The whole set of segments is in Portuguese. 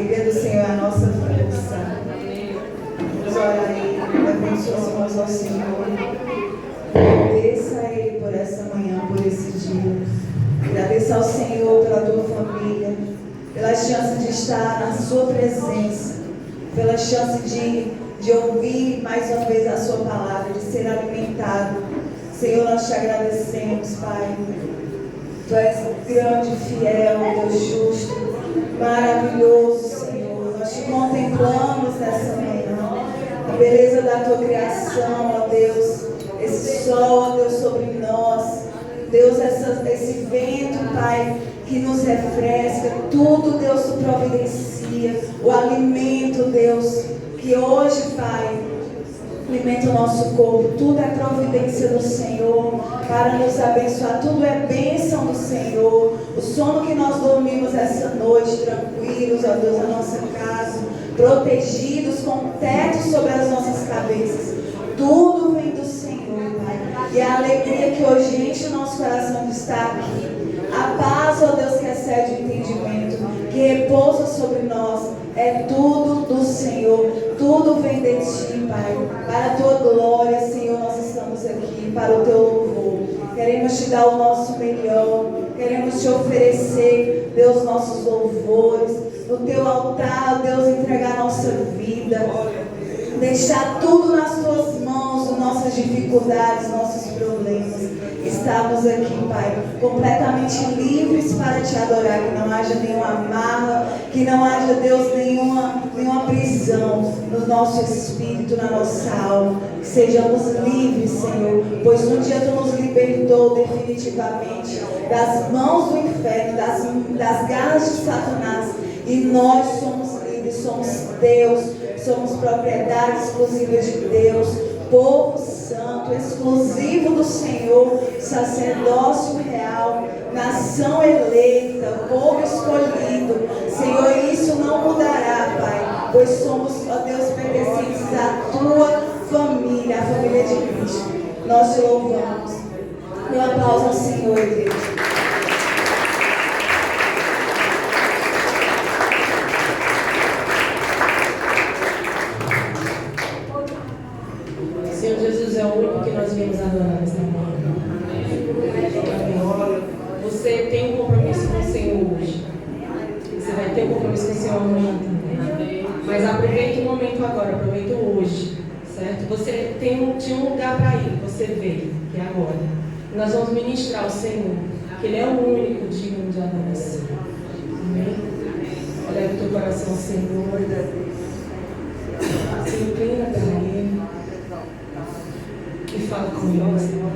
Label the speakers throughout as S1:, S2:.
S1: alegria do Senhor é a nossa força. Vamos orar aí, levante suas mãos ao Senhor. Agradeça a Ele por essa manhã, por esse dia. Agradeça ao Senhor pela tua família, pela chance de estar na sua presença, pela chance de ouvir mais uma vez a sua palavra, de ser alimentado. Senhor, nós te agradecemos, Pai. Tu és grande, fiel, Deus justo, maravilhoso, Senhor. Nós te contemplamos nessa manhã, a beleza da tua criação, ó Deus, esse sol, ó Deus, sobre nós. Deus, esse vento, Pai, que nos refresca, tudo, Deus, tu providencia, o alimento, Deus, que hoje, Pai, alimenta o nosso corpo, tudo é providência do Senhor, para nos abençoar, tudo é bênção do Senhor. O sono que nós dormimos essa noite, tranquilos, ó Deus, na nossa casa, protegidos, com o teto sobre as nossas cabeças, tudo vem do Senhor, Pai. E a alegria que hoje enche o nosso coração de estar aqui, a paz, ó Deus, que excede o entendimento, que repousa sobre nós, é tudo do Senhor, tudo vem de ti, Pai. Para a tua glória, Senhor, nós estamos aqui, para o teu louvor. Queremos te dar o nosso melhor, queremos te oferecer, Deus, nossos louvores, no teu altar, Deus, entregar a nossa vida, deixar tudo nas tuas mãos, nossas dificuldades, nossos problemas. Estamos aqui, Pai, completamente livres para te adorar, que não haja nenhuma amarra, que não haja, Deus, nenhuma prisão no nosso espírito, na nossa alma, que sejamos livres, Senhor, pois um dia tu nos libertou definitivamente das mãos do inferno, das garras de Satanás, e nós somos livres, somos Deus, somos propriedade exclusiva de Deus, povo santo, exclusivo do Senhor, sacerdócio real, nação eleita, povo escolhido. Senhor, isso não mudará, Pai, pois somos, ó Deus, pertencentes à tua família, a família de Cristo. Nós te louvamos. Meu aplauso ao Senhor, Deus.
S2: Senhor Jesus é o único que nós viemos adorar nesta manhã. Você tem um compromisso com o Senhor hoje. Você vai ter um compromisso com o Senhor amanhã também. Mas aproveita o momento agora, aproveita hoje, certo? Você tinha um lugar para ir, você veio, que é agora. Nós vamos ministrar ao Senhor, que Ele é o único digno de adoração. Amém? Olha o teu coração, Senhor. Se inclina para Ele. E fala comigo, Senhor.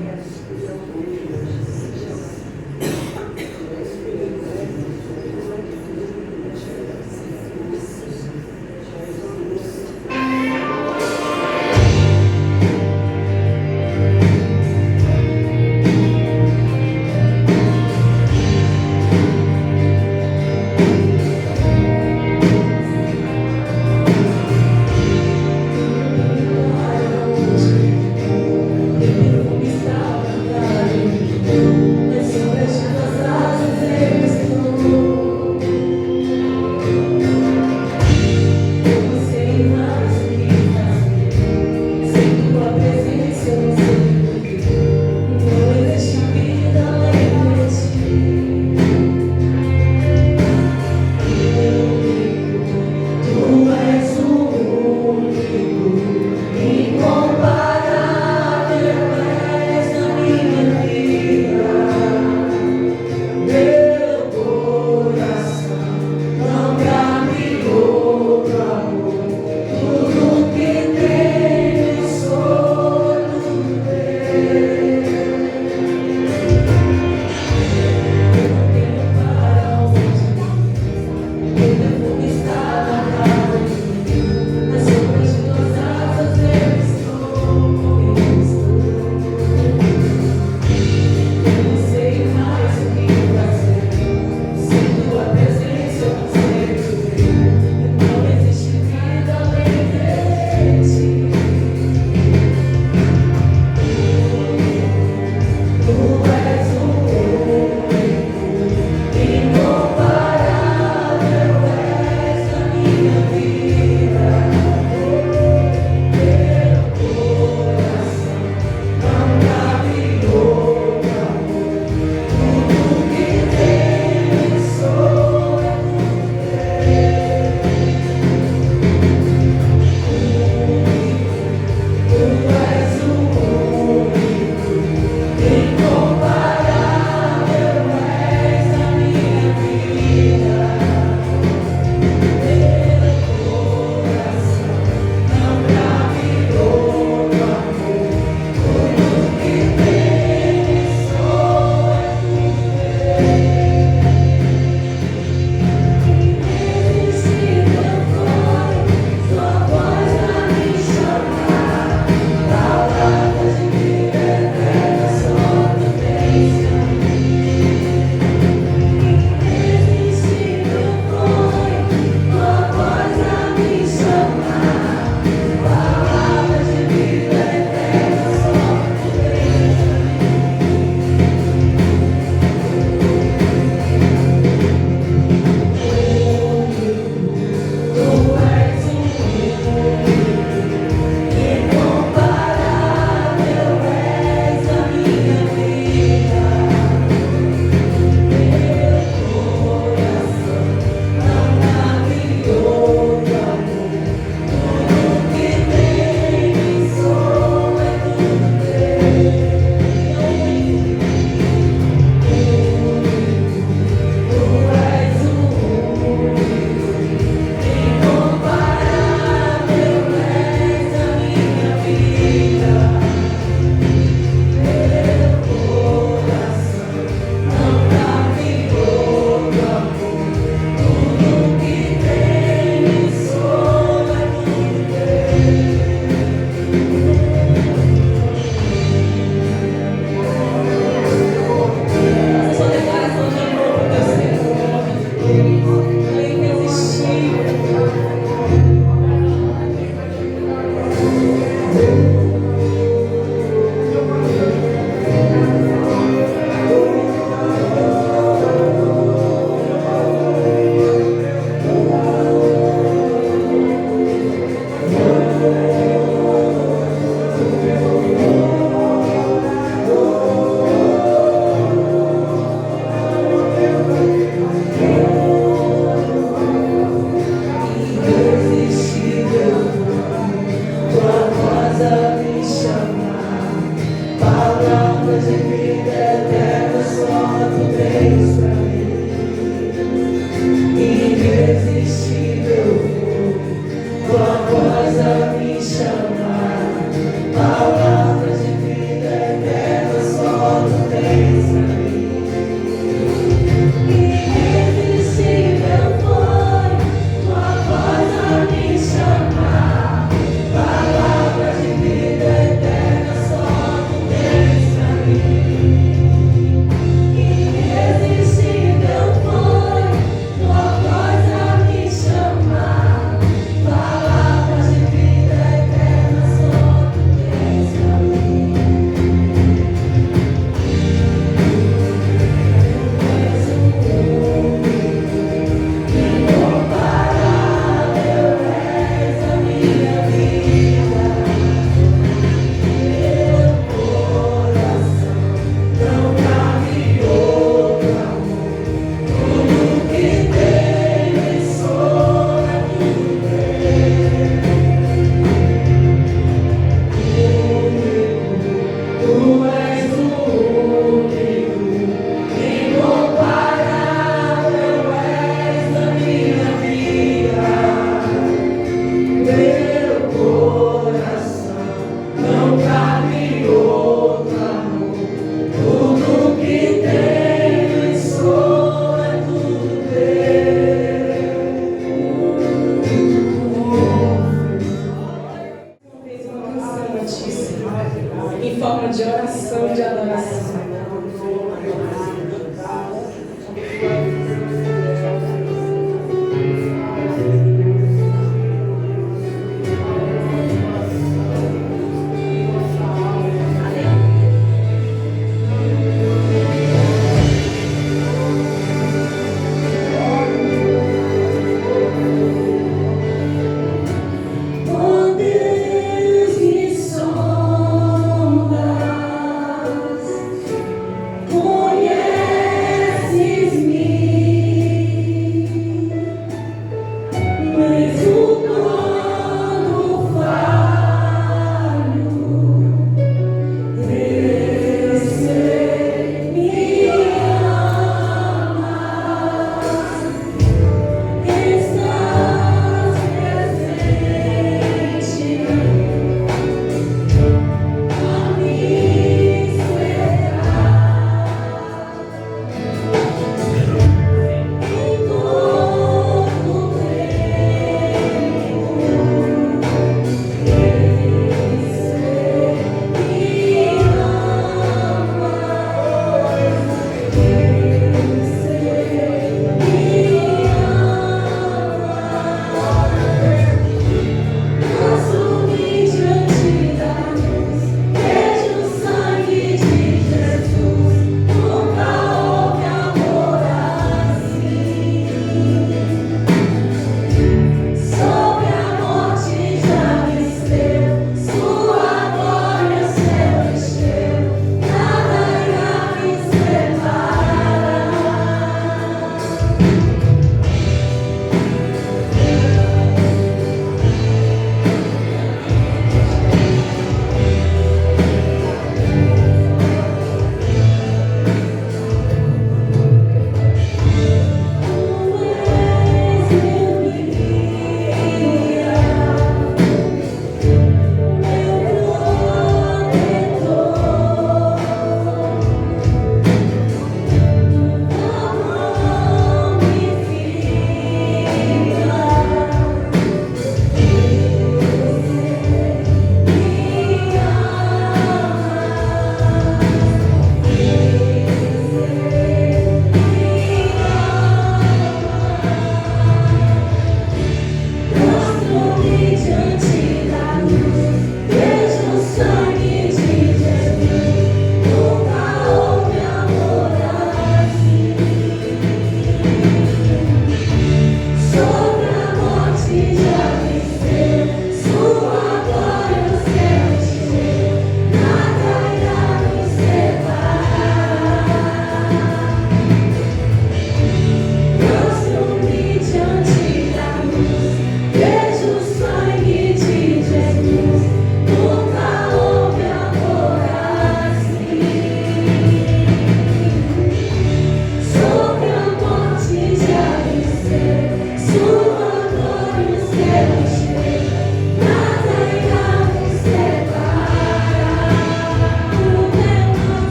S3: Sobre a morte já vencer.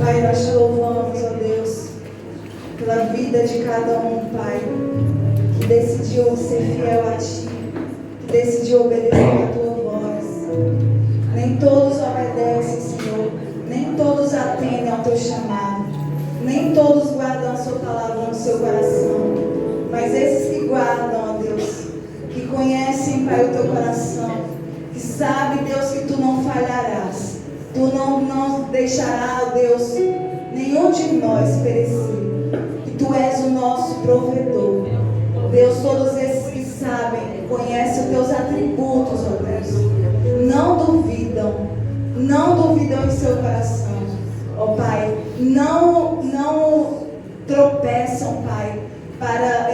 S1: Pai, nós te louvamos, ó Deus, pela vida de cada um, Pai, que decidiu ser fiel a Ti, que decidiu obedecer a Tua voz. Nem todos obedecem, Senhor, nem todos atendem ao Teu chamado, nem todos guardam a Sua palavra no seu coração, mas esses que guardam, ó Deus, que conhecem, Pai, o Teu coração, que sabem, Deus, que Tu não falharás, Tu não deixarás, ó Deus, nenhum de nós perecer, que Tu és o nosso provedor. Deus, todos esses que sabem, conhecem os Teus atributos, ó Deus, não duvidam em seu coração, ó Pai, não tropeçam, Pai, para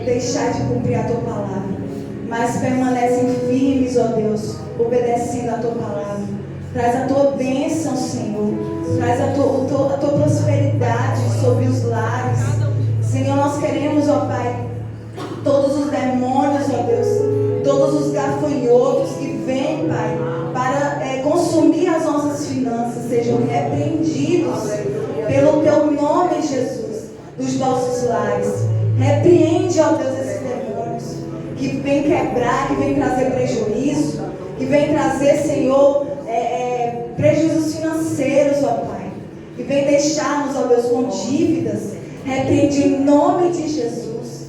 S1: deixar de cumprir a Tua palavra, mas permanecem firmes, ó Deus, obedecendo a Tua palavra. Traz a Tua bênção, Senhor, traz a tua prosperidade sobre os lares. Senhor, nós queremos, ó Pai, todos os demônios, ó Deus, todos os gafanhotos que vêm, Pai, para consumir as nossas finanças, sejam repreendidos pelo Teu nome, Jesus, dos nossos lares. Repreende, ó Deus, esses demônios que vêm quebrar, que vêm trazer prejuízo, que vêm trazer, Senhor, prejuízos financeiros, ó Pai, que vêm deixar-nos, ó Deus, com dívidas. Repreende em nome de Jesus.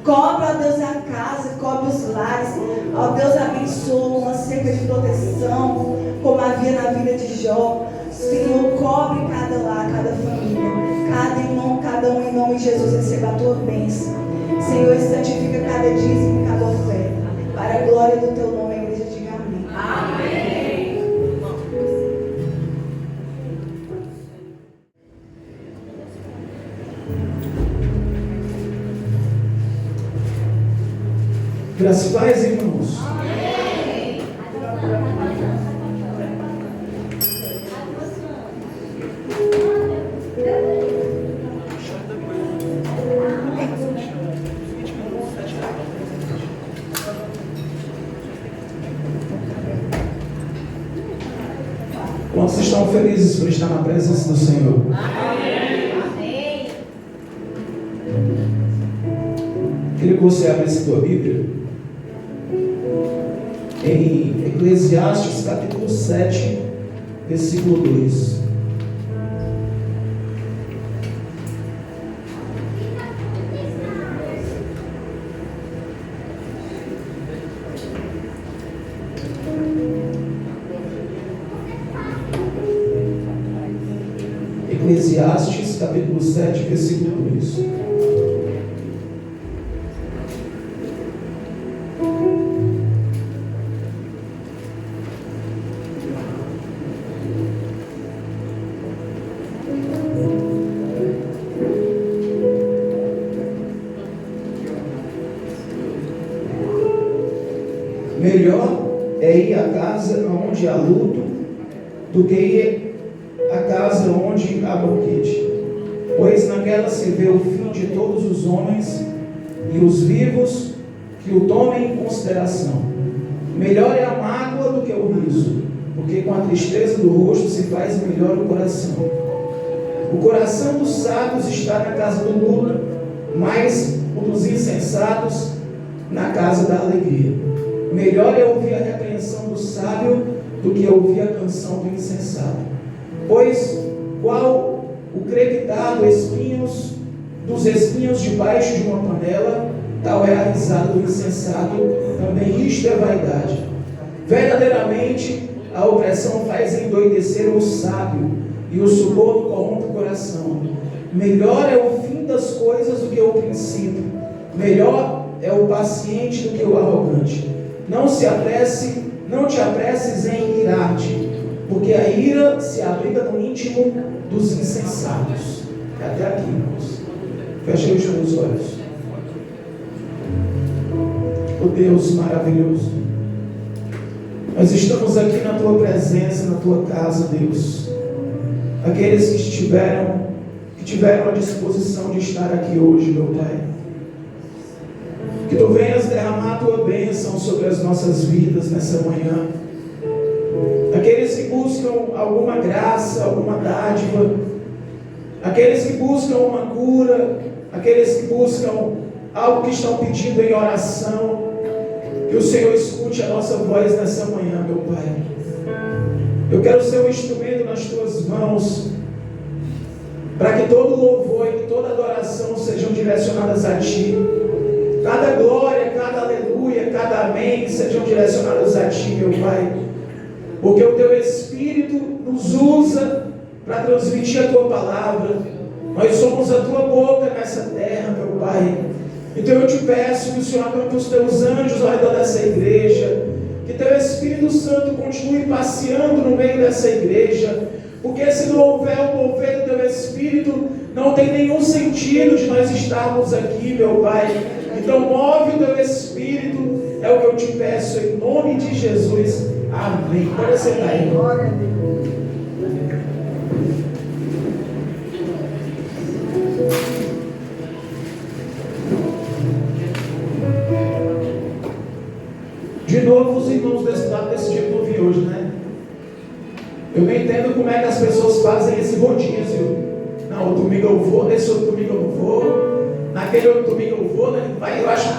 S1: Cobre, ó Deus, a casa, cobre os lares. Ó Deus, abençoa uma cerca de proteção, como havia na vida de Jó. Senhor, cobre cada lar, cada família, cada um em nome de Jesus, receba a Tua bênção. Senhor, santifica cada dízimo e cada oferta, para a glória do Teu nome. A igreja diga amém.
S3: Amém.
S4: Graças e paz, irmãos.
S3: Amém.
S4: Quantos estão felizes por estar na presença do Senhor?
S3: Amém.
S4: Queria que você abrisse a tua Bíblia em Eclesiastes capítulo 7, versículo 2. Eclesiastes capítulo 7, versículo 2. Melhor é ir à casa onde há luto do que ir à casa onde há banquete, pois naquela se vê o fim de todos os homens e os vivos que o tomem em consideração. Melhor é a mágoa do que o riso, porque com a tristeza do rosto se faz melhor o coração. O coração dos sábios está na casa do luto, mas o dos insensatos na casa da alegria. Melhor é ouvir a repreensão do sábio do que ouvir a canção do insensato. Pois qual o crepitado espinhos dos espinhos debaixo de uma panela, tal é a risada do insensato, também isto é vaidade. Verdadeiramente a opressão faz endoidecer o sábio, e o suborno corrompe o coração. Melhor é o fim das coisas do que o princípio. Melhor é o paciente do que o arrogante. Não te apresses em irar-te, porque a ira se abriga no íntimo dos insensatos. Até aqui, irmãos. Feche os teus olhos. Oh Deus maravilhoso, nós estamos aqui na Tua presença, na Tua casa, Deus. Aqueles que tiveram a disposição de estar aqui hoje, meu Pai. Que Tu venhas derramar a Tua bênção sobre as nossas vidas nessa manhã. Aqueles que buscam alguma graça, alguma dádiva, aqueles que buscam uma cura, aqueles que buscam algo que estão pedindo em oração, que o Senhor escute a nossa voz nessa manhã, meu Pai. Eu quero ser um instrumento nas Tuas mãos, para que todo louvor e toda adoração sejam direcionadas a Ti. Cada glória, cada aleluia, cada amém sejam direcionadas a Ti, meu Pai. Porque o Teu Espírito nos usa para transmitir a Tua palavra. Nós somos a Tua boca nessa terra, meu Pai. Então eu te peço que o Senhor acampe os Teus anjos ao redor dessa igreja, que Teu Espírito Santo continue passeando no meio dessa igreja, porque se não houver o mover do Teu Espírito, não tem nenhum sentido de nós estarmos aqui, meu Pai. Então move o Teu Espírito, é o que eu te peço em nome de Jesus. Amém. Pode sentar aí.
S1: Glória a Deus.
S4: De novo, os irmãos desse tipo que eu vi hoje, né? Eu não entendo como é que as pessoas fazem esse rodízio. Não, domingo eu vou, nesse outro domingo eu não vou, naquele outro domingo eu vou, né? Vai, eu acho,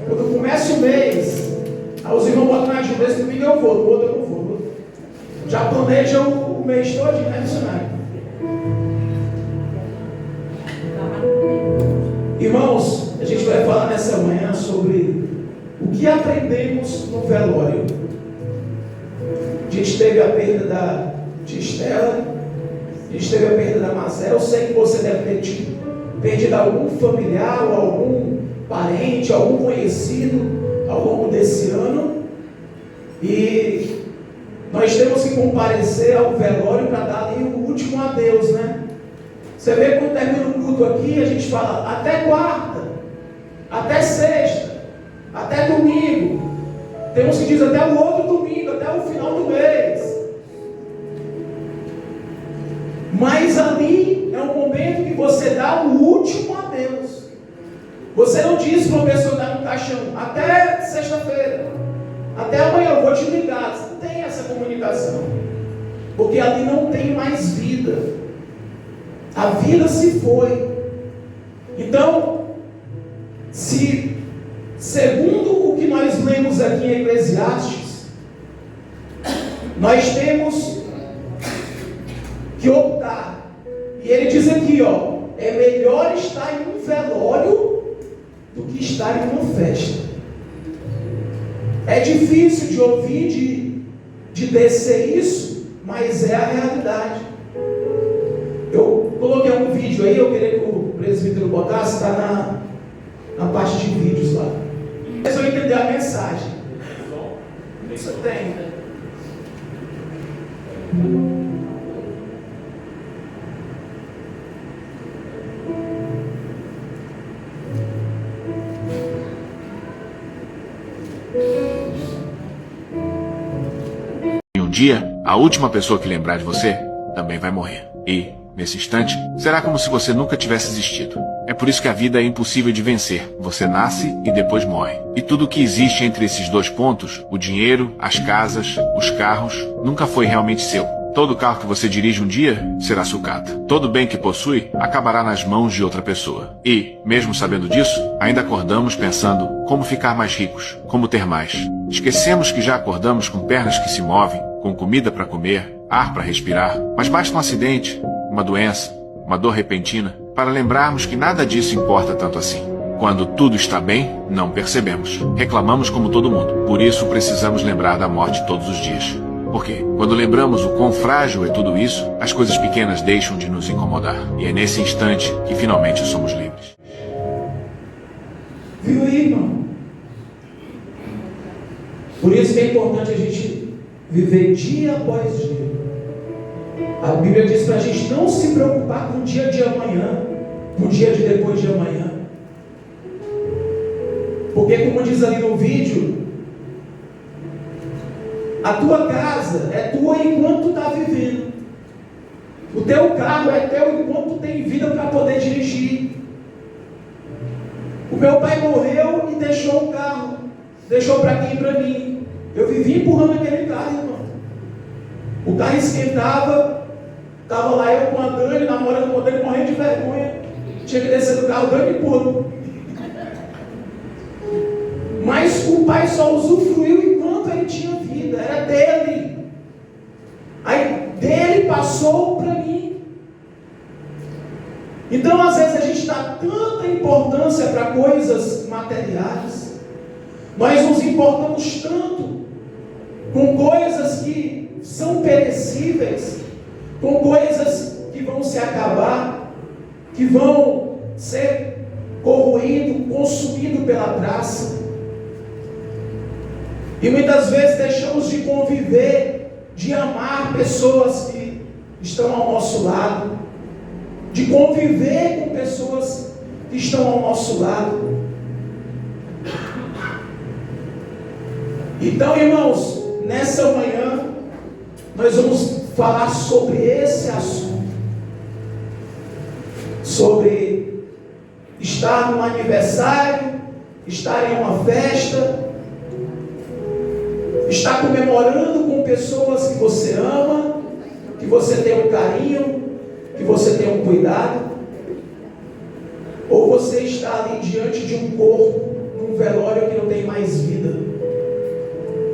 S4: quando começa o mês, aí os irmãos botam na agenda, esse domingo eu vou, no outro eu não vou. Já planejam o mês todo, né, missionário? Irmãos, a gente vai falar nessa manhã sobre o que aprendemos no velório. A gente teve a perda da Estela, a gente teve a perda da Mazé. Eu sei que você deve ter perdido algum familiar, ou algum parente, algum conhecido ao longo desse ano. E nós temos que comparecer ao velório para dar ali o último adeus, né? Você vê quando termina o culto aqui, a gente fala até quarta, até sexta, até domingo. Temos que dizer até o outro domingo, até o final do mês. Mas ali é o momento que você dá o último adeus. Você não diz para a pessoa dar no caixão, até sexta-feira, até amanhã eu vou te ligar. Você não tem essa comunicação, porque ali não tem mais vida. A vida se foi. Então, se segundo o que nós lemos aqui em Eclesiastes, nós temos que optar. E ele diz aqui, ó, é melhor estar em um velório do que estar em uma festa. É difícil de ouvir, de descer isso, mas é a realidade. Eu coloquei um vídeo aí, eu queria que o presbítero botasse, está na parte de vídeos lá. Vocês vão entender a mensagem. Isso tem.
S5: E um dia, a última pessoa que lembrar de você também vai morrer. E, nesse instante, será como se você nunca tivesse existido. É por isso que a vida é impossível de vencer. Você nasce e depois morre. E tudo o que existe entre esses dois pontos, o dinheiro, as casas, os carros, nunca foi realmente seu. Todo carro que você dirige um dia será sucata. Todo bem que possui acabará nas mãos de outra pessoa. E, mesmo sabendo disso, ainda acordamos pensando como ficar mais ricos, como ter mais. Esquecemos que já acordamos com pernas que se movem, com comida para comer, ar para respirar. Mas basta um acidente, uma doença, uma dor repentina, para lembrarmos que nada disso importa tanto assim. Quando tudo está bem, não percebemos. Reclamamos como todo mundo. Por isso precisamos lembrar da morte todos os dias. Por quê? Quando lembramos o quão frágil é tudo isso, as coisas pequenas deixam de nos incomodar. E é nesse instante que finalmente somos livres.
S4: Viu aí, irmão? Por isso que é importante a gente viver dia após dia. A Bíblia diz para a gente não se preocupar com o dia de amanhã, com o dia de depois de amanhã. Porque, como diz ali no vídeo, a tua casa é tua enquanto tu está vivendo. O teu carro é teu enquanto tu tem vida para poder dirigir. O meu pai morreu e deixou o carro. Deixou para quem? Para mim. Eu vivi empurrando aquele carro, irmão. O carro esquentava, Estava lá eu com a Dani, namorando com a Dani, morrendo de vergonha. Tinha que descer do carro, Dani empurrou. Mas o pai só usufruiu enquanto ele tinha vida, era dele. Aí dele passou para mim. Então às vezes a gente dá tanta importância para coisas materiais, nós nos importamos tanto com coisas que são perecíveis, com coisas que vão se acabar, que vão ser corroído, consumido pela traça. E muitas vezes deixamos de conviver, de amar pessoas que estão ao nosso lado, de conviver com pessoas que estão ao nosso lado. Então, irmãos, nessa manhã nós vamos falar sobre esse assunto, sobre estar num aniversário, estar em uma festa, estar comemorando com pessoas que você ama, que você tem um carinho, que você tem um cuidado, ou você está ali diante de um corpo, num velório que não tem mais vida,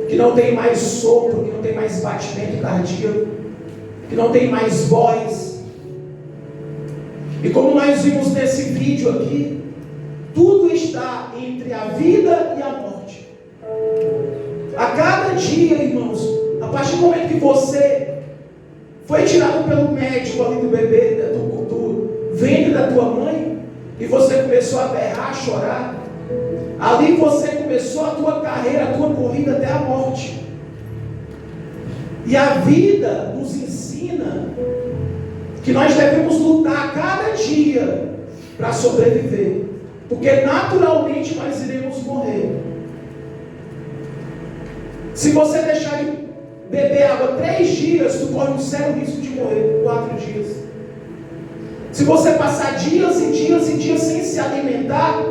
S4: que não tem mais sopro, que não tem mais batimento cardíaco, que não tem mais voz. E como nós vimos nesse vídeo aqui, tudo está entre a vida e a morte. A cada dia, irmãos, a partir do momento que você foi tirado pelo médico ali do bebê, do ventre da tua mãe, e você começou a berrar, a chorar, ali você começou a tua carreira, a tua corrida até a morte. E a vida nos ensina que nós devemos lutar cada dia para sobreviver, porque naturalmente nós iremos morrer. Se você deixar de beber água 3 dias, tu corre um sério risco de morrer 4 dias. Se você passar dias e dias e dias sem se alimentar,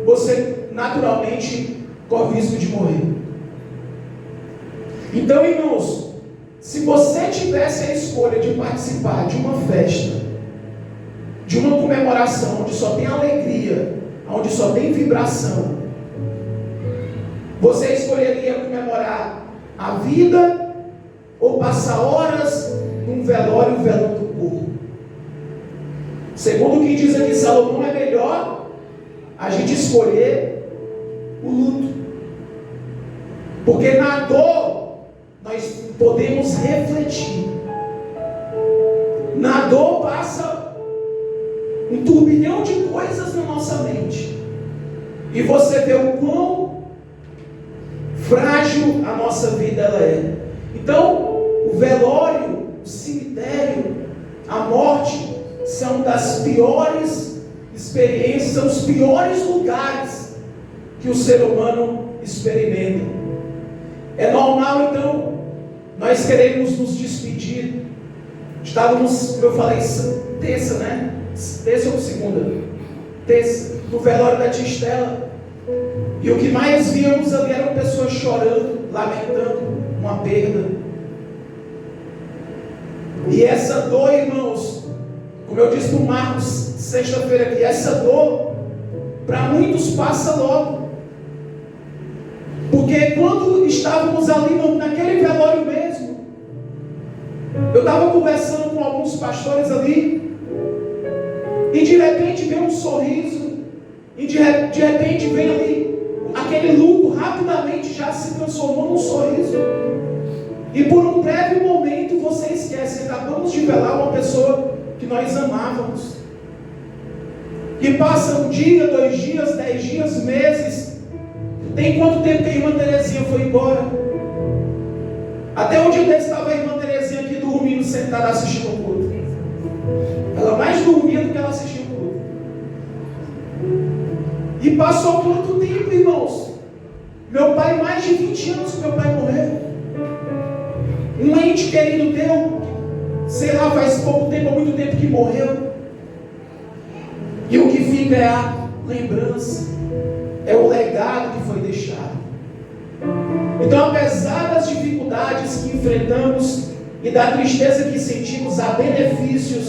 S4: você naturalmente corre o risco de morrer. Então, irmãos, se você tivesse a escolha de participar de uma festa, de uma comemoração onde só tem alegria, onde só tem vibração, você escolheria comemorar a vida ou passar horas num velório velando o corpo? Segundo o que diz aqui Salomão, é melhor a gente escolher o luto, porque na dor nós podemos refletir. Na dor passa um turbilhão de coisas na nossa mente, e você vê o quão frágil a nossa vida ela é. Então, o velório, o cemitério, a morte são das piores experiências, são os piores lugares que o ser humano experimenta. É normal, então, nós queremos nos despedir. Estávamos, como eu falei, terça, né? Terça ou segunda? Terça, no velório da tia Estela. E o que mais víamos ali eram pessoas chorando, lamentando uma perda. E essa dor, irmãos, como eu disse para o Marcos sexta-feira aqui, essa dor para muitos passa logo. Porque quando estávamos ali naquele velório mesmo, eu estava conversando com alguns pastores ali, e de repente vem um sorriso, e de repente vem ali aquele luto, rapidamente já se transformou num sorriso. E por um breve momento você esquece, acabamos de velar uma pessoa que nós amávamos. E passa 1 dia, 2 dias, 10 dias, meses. Tem quanto tempo que a irmã Terezinha foi embora? Até um dia desse estava a irmã Terezinha aqui dormindo, sentada assistindo o culto. Ela mais dormia do que ela assistia o culto. E passou quanto tempo, irmãos? Meu pai, mais de 20 anos que meu pai morreu. Um ente querido teu, sei lá, faz pouco tempo, ou muito tempo que morreu. E o que fica é a lembrança, é o legado que foi deixado. Então, apesar das dificuldades que enfrentamos e da tristeza que sentimos, há benefícios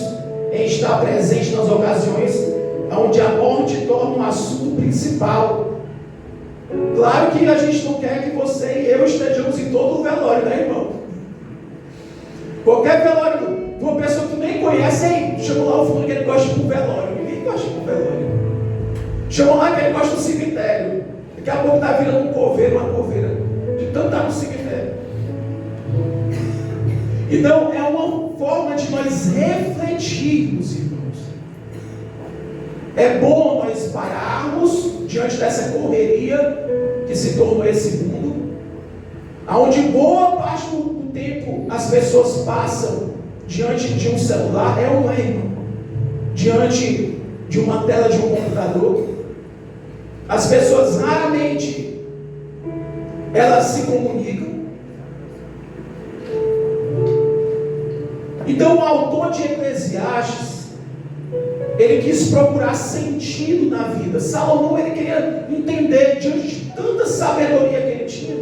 S4: em estar presente nas ocasiões onde a morte torna um assunto principal. Claro que a gente não quer que você e eu estejamos em todo o velório, né, irmão? Qualquer velório de uma pessoa que tu nem conhece, aí chama lá o fulano que ele gosta de ir pro velório. Ninguém gosta de ir pro velório. Chama lá que ele gosta do cemitério. Daqui a pouco está virando um coveiro, uma coveira, de tanto estar no cemitério. Então é uma forma de nós refletirmos, irmãos. É bom nós pararmos diante dessa correria que se tornou esse mundo, onde boa parte do tempo as pessoas passam diante de um celular, é um erro, diante de uma tela de um computador. As pessoas raramente elas se comunicam. Então o autor de Eclesiastes, ele quis procurar sentido na vida. Salomão, ele queria entender, diante de tanta sabedoria que ele tinha,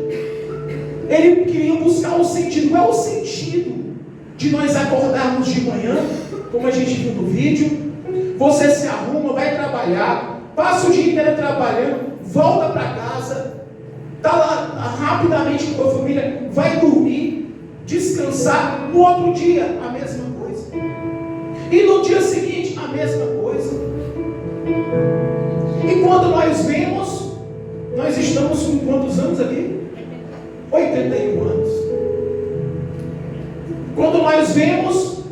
S4: ele queria buscar um sentido. Qual é o sentido de nós acordarmos de manhã, como a gente viu no vídeo? Você se arruma, vai trabalhar, passa o dia inteiro trabalhando, volta para casa, está lá rapidamente com a família, vai dormir, descansar. No outro dia, a mesma coisa. E no dia seguinte, a mesma coisa. E quando nós vemos, nós estamos com quantos anos aqui? 81 anos. Quando nós vemos,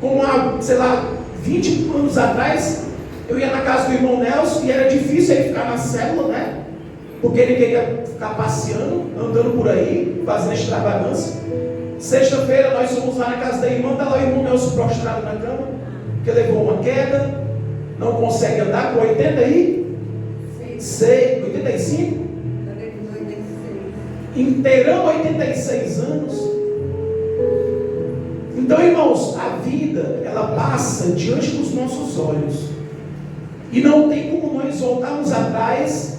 S4: como há, sei lá, 20 anos atrás, eu ia na casa do irmão Nelson e era difícil ele ficar na célula, né? Porque ele queria ficar passeando, andando por aí, fazendo extravagância. Sexta-feira nós fomos lá na casa da irmã, está lá o irmão Nelson prostrado na cama, que levou uma queda, não consegue andar com 85, inteirão 86 anos. Então, irmãos, a vida, ela passa diante dos nossos olhos. E não tem como nós voltarmos atrás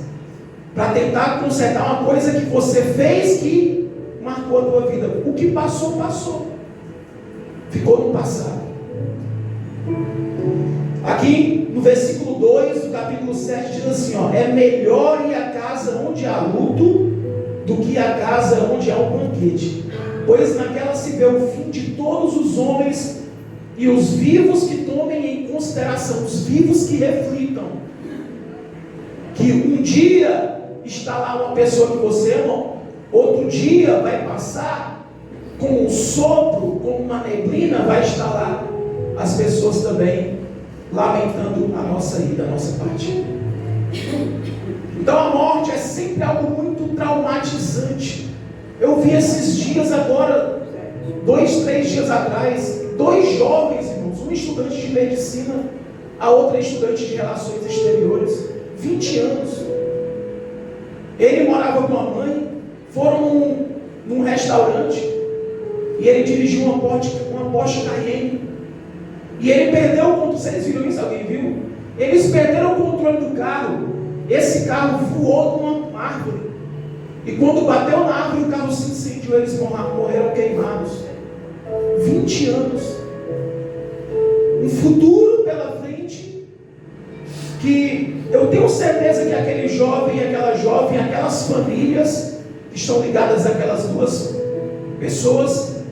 S4: para tentar consertar uma coisa que você fez que marcou a tua vida. O que passou, passou. Ficou no passado. Aqui no versículo 2 do capítulo 7 diz assim, ó: é melhor ir à casa onde há luto do que a casa onde há um banquete, pois naquela se vê o fim de todos os homens, e os vivos que tomem em consideração, os vivos que reflitam, que um dia está lá uma pessoa que você ama, outro dia vai passar, com um sopro, com uma neblina, vai estar lá as pessoas também lamentando a nossa ida, a nossa parte. Então a morte é sempre algo muito traumatizante. Eu vi esses dias agora, 2, 3 dias atrás, 2 jovens, irmãos, um estudante de medicina, a outra estudante de relações exteriores, 20 anos. Ele morava com a mãe, foram num restaurante, e ele dirigiu uma Porsche Cayenne, e ele perdeu o controle. Vocês viram isso? Alguém viu? Eles perderam o controle do carro. Esse carro voou numa árvore, e quando bateu na árvore o carro se incendiou, eles morreram queimados. 20 anos, um futuro pela frente, que eu tenho certeza que aquele jovem, aquela jovem, aquelas famílias que estão ligadas àquelas 2 pessoas,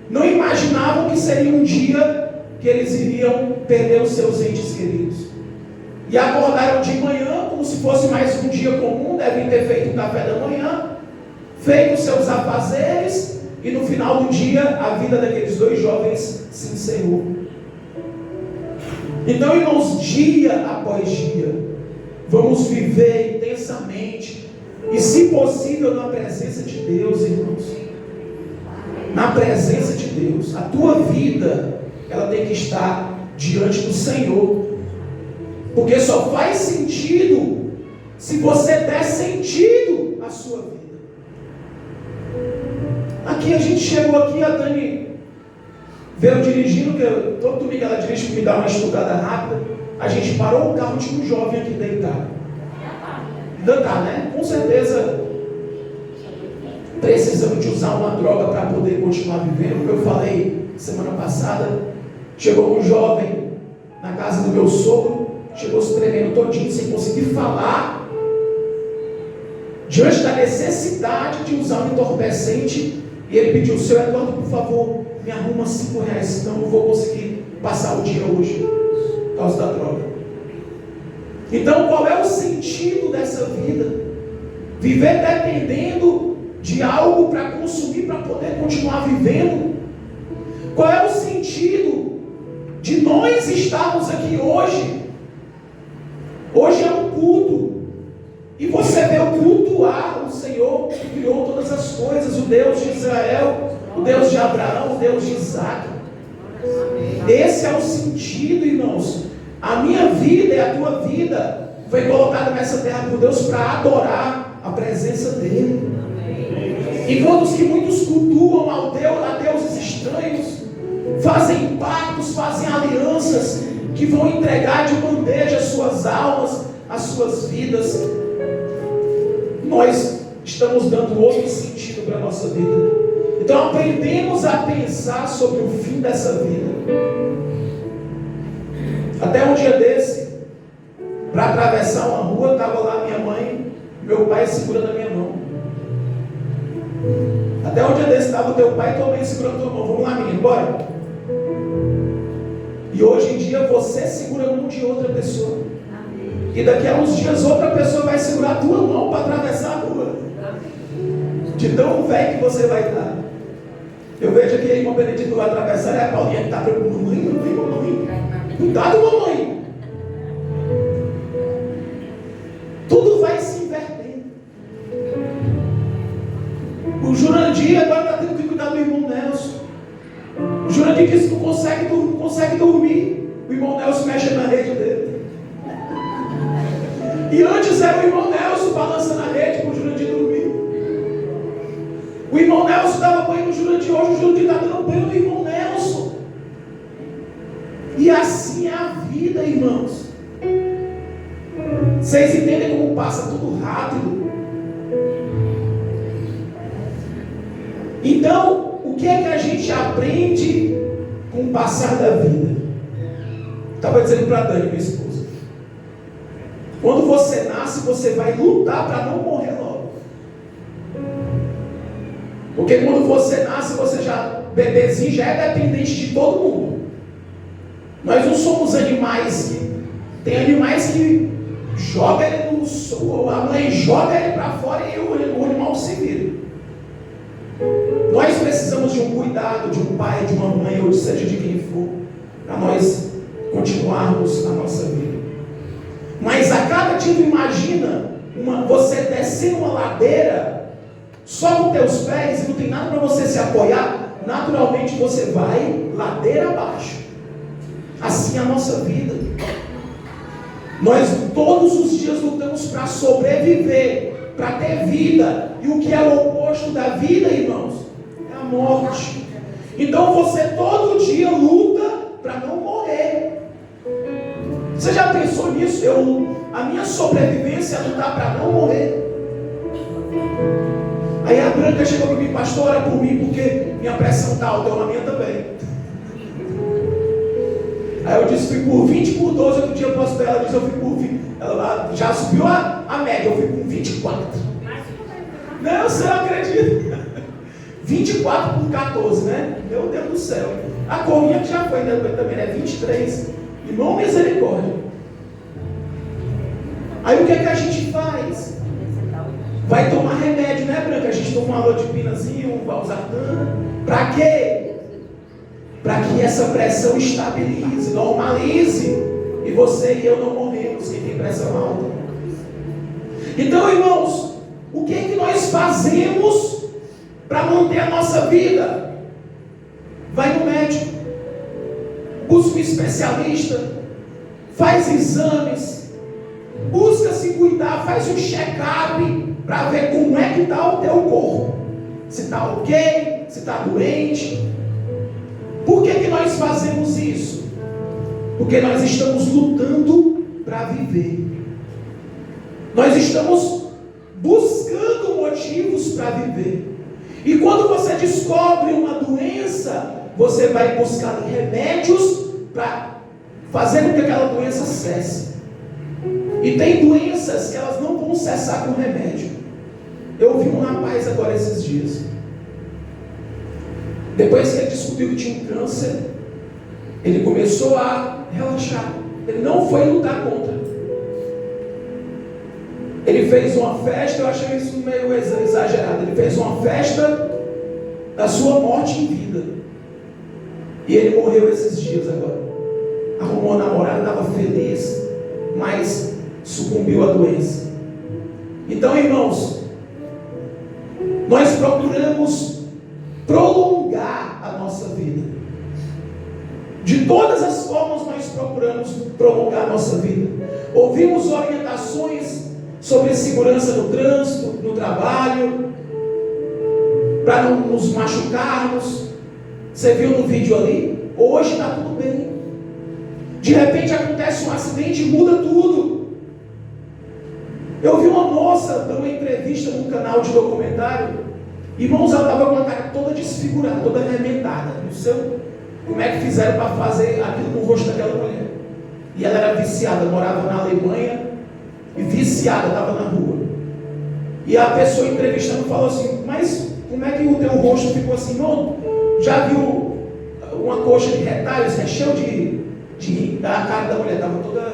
S4: não imaginavam que seria um dia que eles iriam perder os seus entes queridos, e acordaram de manhã como se fosse mais um dia comum, devem ter feito um café da manhã, feito seus afazeres, e no final do dia a vida daqueles 2 jovens se encerrou. Então, irmãos, dia após dia vamos viver intensamente, e se possível na presença de Deus, irmãos, na presença de Deus. A tua vida, ela tem que estar diante do Senhor, porque só faz sentido se você der sentido à sua vida. Aqui a gente chegou aqui, a Dani veio dirigindo, que todo domingo ela dirige para me dar uma estudada rápida. A gente parou o carro, tinha um jovem aqui deitado. Ainda tá, né? Com certeza precisando de usar uma droga para poder continuar vivendo. Como eu falei semana passada, chegou um jovem na casa do meu sogro, chegou se tremendo todinho, sem conseguir falar, diante da necessidade de usar um entorpecente, e ele pediu: seu Eduardo, por favor, me arruma R$5, senão eu não vou conseguir passar o dia hoje, por causa da droga. Então, qual é o sentido dessa vida? Viver dependendo de algo para consumir, para poder continuar vivendo? Qual é o sentido de nós estarmos aqui hoje? Hoje é um culto, e você veio cultuar o Senhor que criou todas as coisas, o Deus de Israel, o Deus de Abraão, o Deus de Isaac. Esse é o sentido, irmãos. A minha vida e a tua vida foi colocada nessa terra por Deus para adorar a presença dEle. Enquanto que muitos cultuam a deuses estranhos, fazem pactos, fazem alianças que vão entregar de bandeja as suas almas, as suas vidas, nós estamos dando outro sentido para a nossa vida. Então aprendemos a pensar sobre o fim dessa vida. Até um dia desse, para atravessar uma rua, estava lá minha mãe, meu pai segurando a minha mão. Até um dia desse estava o teu pai e tua mãe segurando a tua mão. Vamos lá, menino, bora. E hoje em dia você segura a mão de outra pessoa. E daqui a uns dias outra pessoa vai segurar a tua mão para atravessar a rua. De tão velho que você vai estar. Eu vejo aqui a irmã Benedito vai atravessar, é a Paulinha que está preocupada. Mamãe. Cuidado, mamãe. Tudo vai se invertendo. O Jurandir agora está tendo que cuidar do irmão Nelson. O Jurandir disse que não consegue dormir. O irmão Nelson mexe na rede dele. E antes era o irmão Nelson balançando a rede para o Jurandir dormir. O irmão Nelson dava banho no Jurandir, hoje o Jurandir está dando banho no irmão Nelson. E assim é a vida, irmãos. Vocês entendem como passa tudo rápido? Então, o que é que a gente aprende com o passar da vida? Estava dizendo para a Dani, minha esposa, quando você nasce, você vai lutar para não morrer logo. Porque quando você nasce, você já, bebezinho, já é dependente de todo mundo. Nós não somos animais tem animais que jogam ele no sol, a mãe joga ele para fora e o animal se vira. Nós precisamos de um cuidado, de um pai, de uma mãe, ou seja de quem for, para nós continuarmos a nossa vida. Mas a cada dia, imagina você descendo uma ladeira só com teus pés e não tem nada para você se apoiar, naturalmente você vai ladeira abaixo. Assim é a nossa vida. Nós todos os dias lutamos para sobreviver, para ter vida. E o que é o oposto da vida, irmãos? É a morte. Então você todo dia luta para não morrer. Você já pensou nisso? A minha sobrevivência é lutar para não morrer. Aí a Branca chegou para mim: pastor, ora por mim, porque minha pressão está alta, a minha também. Aí eu disse: fui por 20 por 12, outro dia eu posso ver, ela disse: eu fui por 20. Ela já subiu a média, eu fui com 24. Não, você não acredita. 24 por 14, né? Meu Deus do céu. A corrinha que já foi também, né? 23. Irmão, misericórdia. Aí o que é que a gente faz? Vai tomar remédio, né, Branca? A gente toma uma lodipinazinha, um valsartana. Para quê? Para que essa pressão estabilize, normalize. E você e eu não morremos, quem tem pressão alta. Então, irmãos, o que é que nós fazemos para manter a nossa vida? Vai no médico, busca um especialista, faz exames, busca se cuidar, faz um check-up para ver como é que está o teu corpo. Se está ok, se está doente. Por que nós fazemos isso? Porque nós estamos lutando para viver. Nós estamos buscando motivos para viver. E quando você descobre uma doença, você vai buscar remédios para fazer com que aquela doença cesse. E tem doenças que elas não vão cessar com remédio. Eu ouvi um rapaz agora esses dias. Depois que ele descobriu que tinha um câncer, ele começou a relaxar. Ele não foi lutar contra. Ele fez uma festa, eu achei isso meio exagerado. Ele fez uma festa da sua morte em vida. E ele morreu esses dias agora. Arrumou uma namorada, estava feliz, mas sucumbiu à doença. Então, irmãos, nós procuramos prolongar a nossa vida. De todas as formas nós procuramos prolongar a nossa vida. Ouvimos orientações sobre segurança no trânsito, no trabalho, para não nos machucarmos. Você viu no vídeo ali? Hoje está tudo bem. De repente acontece um acidente e muda tudo. Eu vi uma moça dando uma entrevista num canal de documentário. Irmãos, ela estava com a cara toda desfigurada, toda arrebentada. Não sei como é que fizeram para fazer aquilo no rosto daquela mulher. E ela era viciada, morava na Alemanha e viciada, estava na rua. E a pessoa entrevistando falou assim: mas como é que o teu rosto ficou assim? Irmão, já viu uma coxa de retalhos, recheio a cara da mulher, estava toda,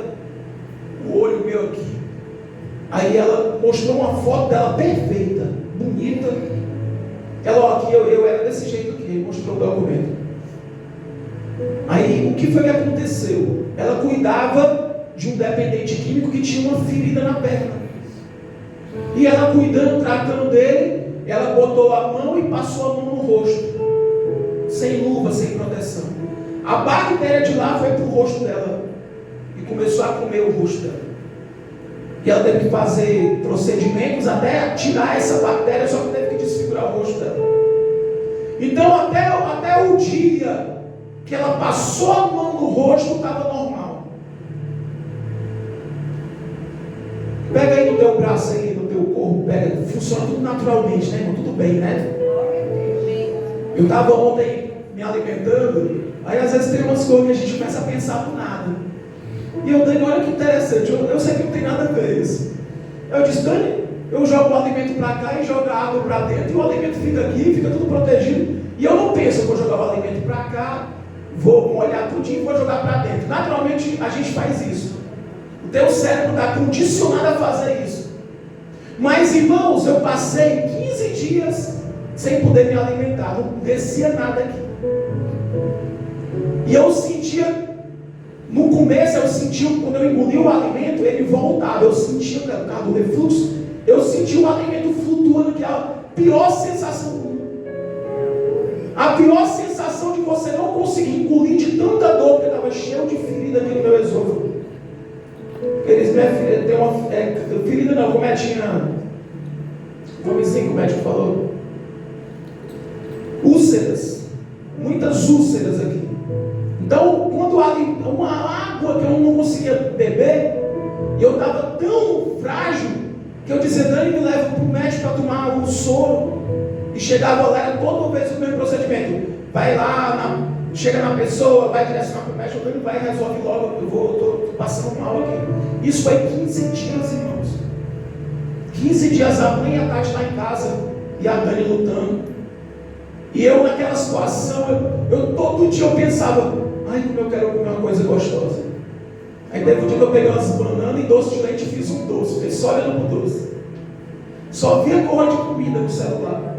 S4: o olho meu aqui. Aí ela mostrou uma foto dela perfeita, bonita. Ela, ó, aqui eu era desse jeito aqui, mostrou o documento. Aí o que foi que aconteceu? Ela cuidava de um dependente químico que tinha uma ferida na perna. E ela cuidando, tratando dele, ela botou a mão e passou a mão no rosto, sem luva, sem proteção. A bactéria de lá foi para o rosto dela e começou a comer o rosto dela. E ela teve que fazer procedimentos até tirar essa bactéria, só que teve que desfigurar o rosto dela. Então até o dia que ela passou a mão no rosto estava normal. Pega aí no teu braço aí, no teu corpo, pega, funciona tudo naturalmente, né, irmão? Tudo bem, né? Eu estava ontem me alimentando, aí às vezes tem umas coisas que a gente começa a pensar do nada. E eu, Dani, olha que interessante, eu sei que não tem nada a ver isso. Eu disse: Dani, eu jogo o alimento para cá e jogo a água para dentro, e o alimento fica aqui, fica tudo protegido. E eu não penso, eu vou jogar o alimento para cá, vou molhar tudinho e vou jogar para dentro. Naturalmente a gente faz isso. O teu cérebro está condicionado a fazer isso. Mas, irmãos, eu passei 15 dias sem poder me alimentar, não descia nada aqui. E eu sentia, no começo eu sentia, quando eu engolia o alimento, ele voltava. Eu sentia, por causa do refluxo, eu sentia o alimento flutuando, que é a pior sensação do mundo. A pior sensação de você não conseguir engolir de tanta dor, porque estava cheio de ferida aqui no meu esôfago. Eles, minha filha, tem uma ferida não, como é que tinha, como assim, como é que falou? Úlceras, muitas úlceras aqui. Então, quando uma água que eu não conseguia beber, e eu estava tão frágil, que eu dizia: Dani, me leva para o médico para tomar um soro. E chegava lá, era toda vez o mesmo procedimento. Vai lá, chega na pessoa, vai direcionar para o médico, Dani, vai, resolve logo, eu estou passando mal aqui. Isso foi 15 dias, irmãos. 15 dias, a mãe e a Tati lá em casa, e a Dani lutando. E eu naquela situação, eu todo dia eu pensava: ai, como eu quero comer uma coisa gostosa. Aí teve um dia que eu peguei umas bananas e doce de leite e fiz um doce. Fiquei só olhando pro doce. Só via cor de comida no celular.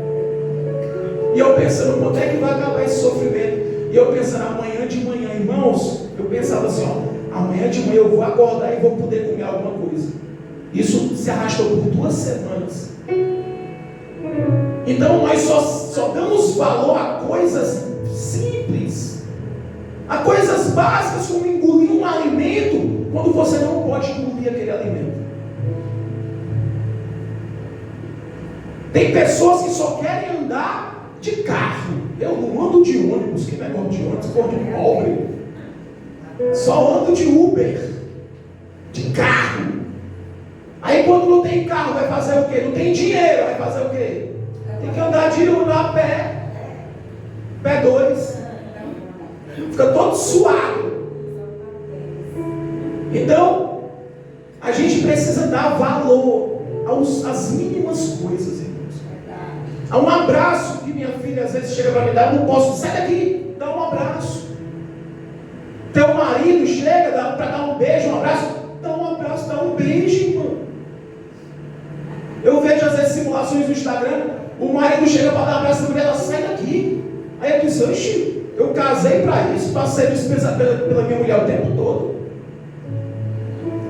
S4: E eu pensando: quando é que vai acabar esse sofrimento? E eu pensando: amanhã de manhã, irmãos, eu pensava assim: ó, amanhã de manhã eu vou acordar e vou poder comer alguma coisa. Isso se arrastou por 2 semanas. Então nós só damos valor a coisas simples, a coisas básicas, como engolir um alimento, quando você não pode engolir aquele alimento. Tem pessoas que só querem andar de carro. Eu não ando de ônibus, que negócio de ônibus, cor de pobre. Só ando de Uber, de carro. Aí quando não tem carro, vai fazer o quê? Não tem dinheiro, vai fazer o quê? Tem que andar a pé. Pé 2. Fica todo suado. Então, a gente precisa dar valor às mínimas coisas, irmãos. Há um abraço que minha filha às vezes chega para me dar, eu não posso, sai daqui, dá um abraço. Teu marido chega para dar um beijo, um abraço, dá um beijo, irmão. Eu vejo às vezes simulações no Instagram, o marido chega para dar um abraço na mulher, ela sai daqui. Aí eu disse, oxi, eu casei para isso, passei despesa pela minha mulher o tempo todo.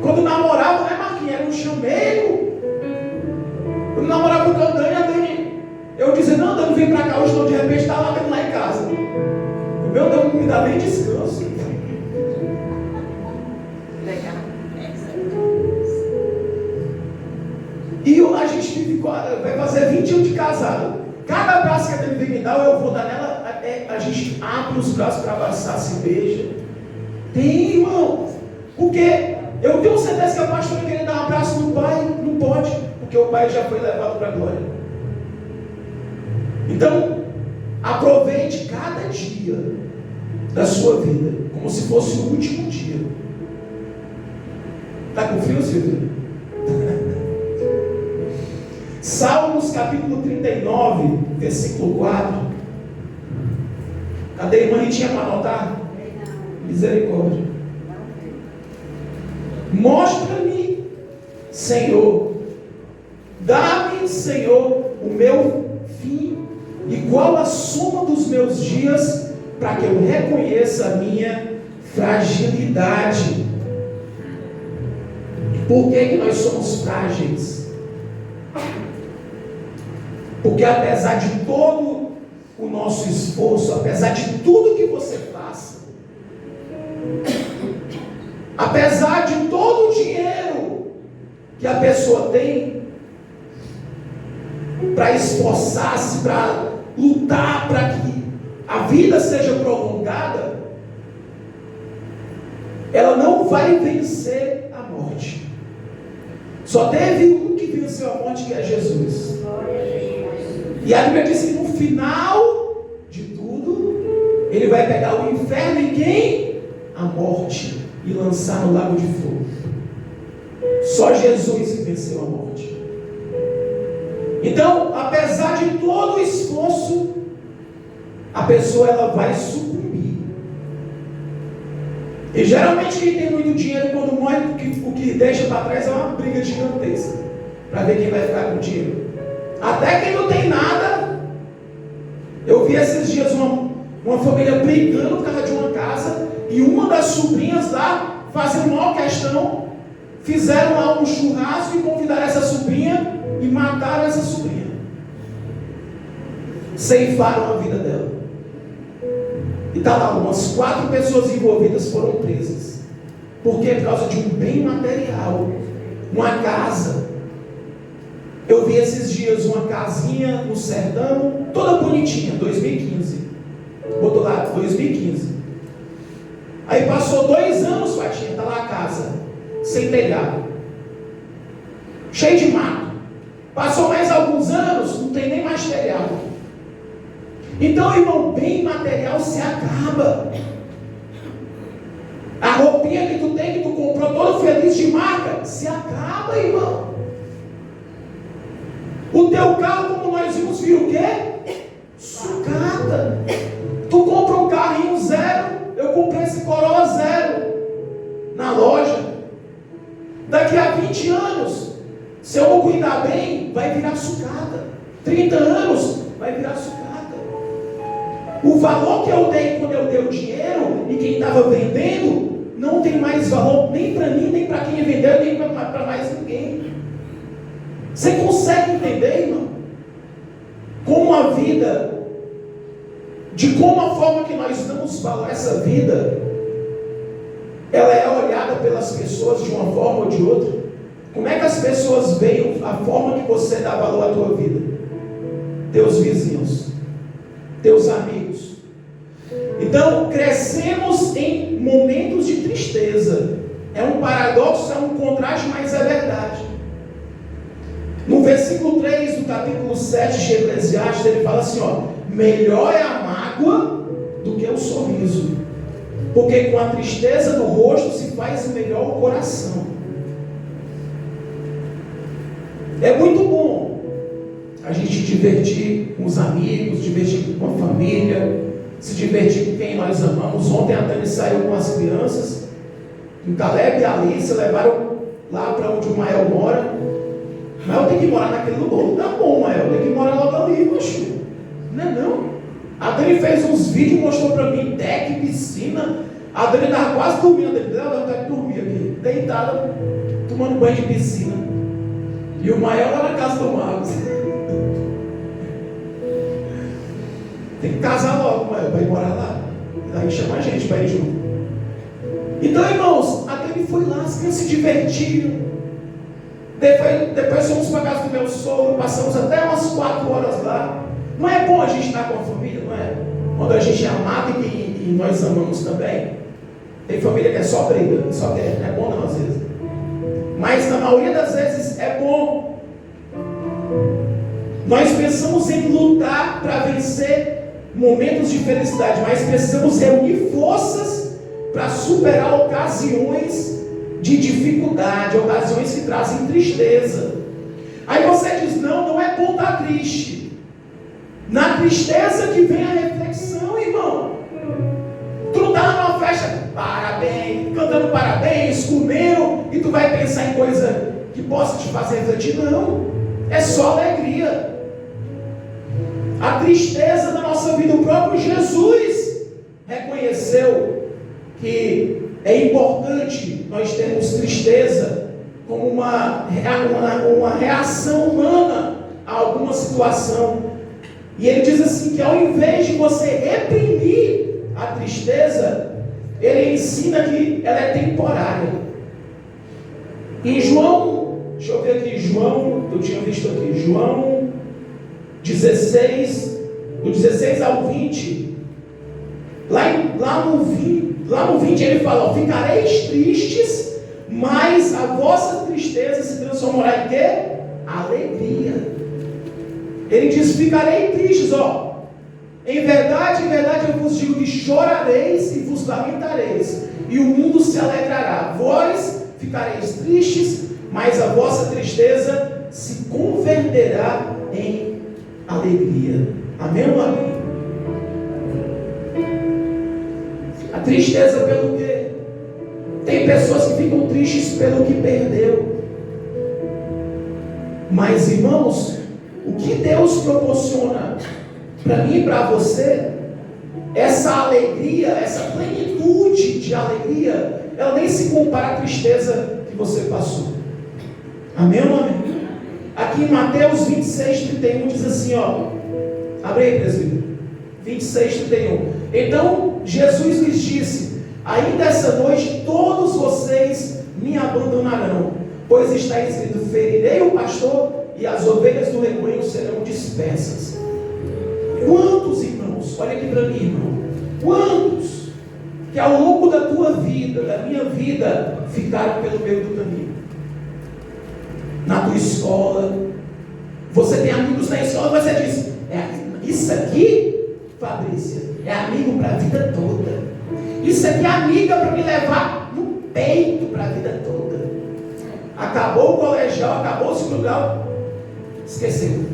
S4: Quando namorava, né, Marquinhos? Era um chameiro. Quando namorava com a Dani, eu dizia, não, Dani, vem pra cá hoje, não, de repente está lá dentro lá em casa. O meu Deus não me dá nem descanso. E a gente vai fazer 20 anos de casado. Cada abraço que a Dani vem me dar, eu vou dar nela, a gente abre os braços para abraçar, se beija. Tem, irmão. Porque eu tenho certeza que a pastora queria dar um abraço no pai, não pode, porque o pai já foi levado para a glória. Então, aproveite cada dia da sua vida, como se fosse o último dia. Está com frio, Silvio? Salmos capítulo 39, versículo 4. Cadê a irmã Ritinha para anotar? Misericórdia. Mostra-me, Senhor, dá-me, Senhor, o meu fim e qual a soma dos meus dias, para que eu reconheça a minha fragilidade. Por que nós somos frágeis? Porque apesar de todo o nosso esforço, apesar de tudo que você faça, apesar de todo o dinheiro que a pessoa tem para esforçar-se, para lutar para que a vida seja prolongada, ela não vai vencer a morte. Só teve um que venceu a morte, que é Jesus. E a Bíblia diz que no final de tudo, ele vai pegar o inferno e quem? A morte. E lançar no lago de fogo. Só Jesus venceu a morte. Então, apesar de todo o esforço, a pessoa ela vai sucumbir. E geralmente quem tem muito dinheiro, quando morre, o que deixa para trás é uma briga gigantesca, para ver quem vai ficar com o dinheiro. Até quem não tem nada. Eu vi esses dias uma família brigando por causa de uma casa, e uma das sobrinhas lá, fazendo maior questão, fizeram lá um churrasco e convidaram essa sobrinha e mataram essa sobrinha. Ceifaram a vida dela. E está lá, umas 4 pessoas envolvidas foram presas. Por quê? Por causa de um bem material. Uma casa. Eu vi esses dias uma casinha no sertão, toda bonitinha, 2015. Botou lá, 2015. Aí passou 2 anos, Fatinha, está lá a casa, sem telhado, cheio de mato. Passou mais alguns anos, não tem nem mais telhado. Então, irmão, bem material se acaba. A roupinha que tu tem, que tu comprou todo feliz de marca, se acaba, irmão. O teu carro, como nós vimos, viu o quê? Sucata. Tu compra um carrinho zero. Eu comprei esse Corolla zero na loja. Daqui a 20 anos, se eu não cuidar bem, vai virar sucata. 30 anos, vai virar sucata. O valor que eu dei quando eu dei o dinheiro, e quem estava vendendo, não tem mais valor nem para mim, nem para quem vendeu, nem para mais ninguém. Você consegue entender, irmão? Como a vida, de como a forma que nós damos valor a essa vida, ela é olhada pelas pessoas de uma forma ou de outra. Como é que as pessoas veem a forma que você dá valor à tua vida? Teus vizinhos, teus amigos. Então, crescemos em momentos de tristeza. É um paradoxo, é um contraste, mas é verdade. No versículo 3 do capítulo 7 de Eclesiastes, ele fala assim, ó: melhor é a mágoa do que o sorriso, porque com a tristeza do rosto se faz melhor o coração. É muito bom a gente divertir com os amigos, divertir com a família, se divertir com quem nós amamos. Ontem a Dani saiu com as crianças, o Caleb e a Alice levaram lá para onde o Mael mora. O Mael tem que morar naquele lugar. Tá bom, Mael, tem que morar logo ali, macho. Não é não. A Dani fez uns vídeos, mostrou para mim, deck, piscina. A Dani estava quase dormindo. Ela deve dormir aqui, deitada, tomando banho de piscina. E o Mael lá na casa do Marcos. Tem que casar logo, Mael, para ir morar lá. Daí chama a gente para ir junto. Então, irmãos, a Dani foi lá, as crianças se divertiram. Depois fomos para a casa do meu sogro, passamos até umas 4 horas lá. Não é bom a gente estar com a família, não é? Quando a gente é amado e nós amamos também. Tem família que é só briga, só quer, não é bom não às vezes. Mas na maioria das vezes é bom. Nós pensamos em lutar para vencer momentos de felicidade, mas precisamos reunir forças para superar ocasiões de dificuldade, ocasiões que trazem tristeza. Aí você diz, não é bom estar triste. Na tristeza que vem a reflexão, irmão. Tu não está numa festa, parabéns, cantando parabéns, comendo, e tu vai pensar em coisa que possa te fazer refletir. Não, é só alegria. A tristeza da nossa vida, o próprio Jesus reconheceu que é importante nós termos tristeza como uma reação humana a alguma situação. E ele diz assim, que ao invés de você reprimir a tristeza, ele ensina que ela é temporária. Em João, deixa eu ver aqui, João, eu tinha visto aqui, João 16, do 16 ao 20, lá no 20 ele fala, ó, ficareis tristes, mas a vossa tristeza se transformará em quê? Alegria. Ele diz, ficarei tristes, ó. Em verdade, eu vos digo que chorareis e vos lamentareis, e o mundo se alegrará. Vós ficareis tristes, mas a vossa tristeza se converterá em alegria. Amém ou amém? A tristeza pelo quê? Tem pessoas que ficam tristes pelo que perdeu. Mas, irmãos, o que Deus proporciona para mim e para você, essa alegria, essa plenitude de alegria, ela nem se compara à tristeza que você passou. Amém ou amém? Aqui em Mateus 26, 31 diz assim, ó. Abre aí, presbítero. 26, 31. Então Jesus lhes disse, ainda essa noite todos vocês me abandonarão, pois está escrito, ferirei o pastor e as ovelhas do rebanho serão dispersas. Quantos, irmãos, olha aqui para mim, irmão, quantos que ao longo da tua vida, da minha vida, ficaram pelo meio do caminho? Na tua escola, você tem amigos na escola, você diz, isso aqui, Fabrícia, é amigo para a vida toda. Isso aqui é amiga para me levar no peito para a vida toda. Acabou o colegial, acabou o segundo grau, esqueceu.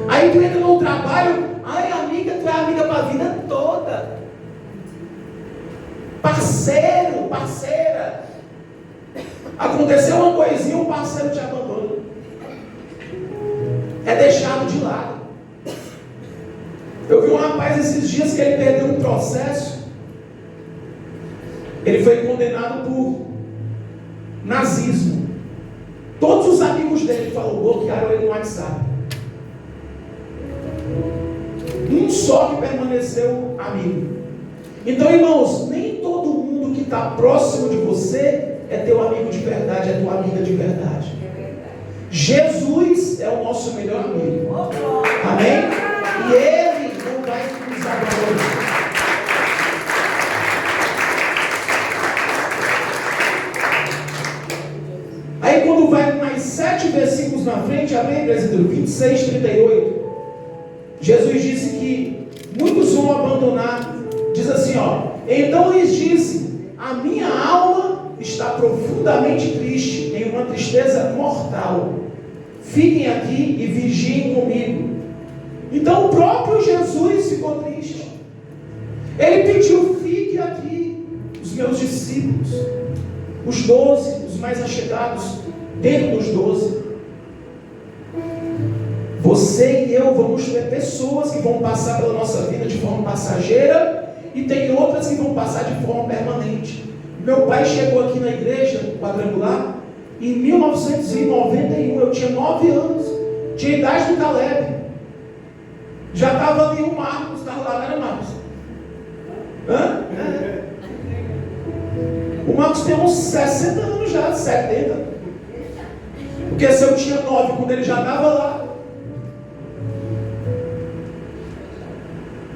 S4: Aí tu entra no trabalho, ai amiga, tu é amiga para a vida toda. Parceiro, parceira. Aconteceu uma coisinha, o parceiro te abandona. É deixado de lado. Eu vi um rapaz esses dias que ele perdeu um processo. Ele foi condenado por nazismo. Todos os amigos dele bloquearam ele no WhatsApp. Um só que permaneceu amigo. Então, irmãos, nem todo mundo que está próximo de você é teu amigo de verdade, é tua amiga de verdade. Jesus é o nosso melhor amigo. Amém? E Ele não vai nos abandonar. Aí quando vai mais 7 versículos na frente, amém, presbítero? 26, 38. Jesus disse que muitos vão abandonar. Diz assim, ó: então lhes disse: a minha alma está profundamente triste, em uma tristeza mortal. Fiquem aqui e vigiem comigo. Então o próprio Jesus ficou triste. Ele pediu: fique aqui. Os meus discípulos, os 12, os mais achegados, dentro dos 12. Você e eu vamos ter pessoas que vão passar pela nossa vida de forma passageira, e tem outras que vão passar de forma permanente. Meu pai chegou aqui na igreja quadrangular em 1991, eu tinha 9 anos, tinha a idade do Caleb. Já estava ali o Marcos, estava lá, não era Marcos? Hã? O Marcos tem uns 60 anos já, 70. Porque se eu tinha 9 quando ele já estava lá.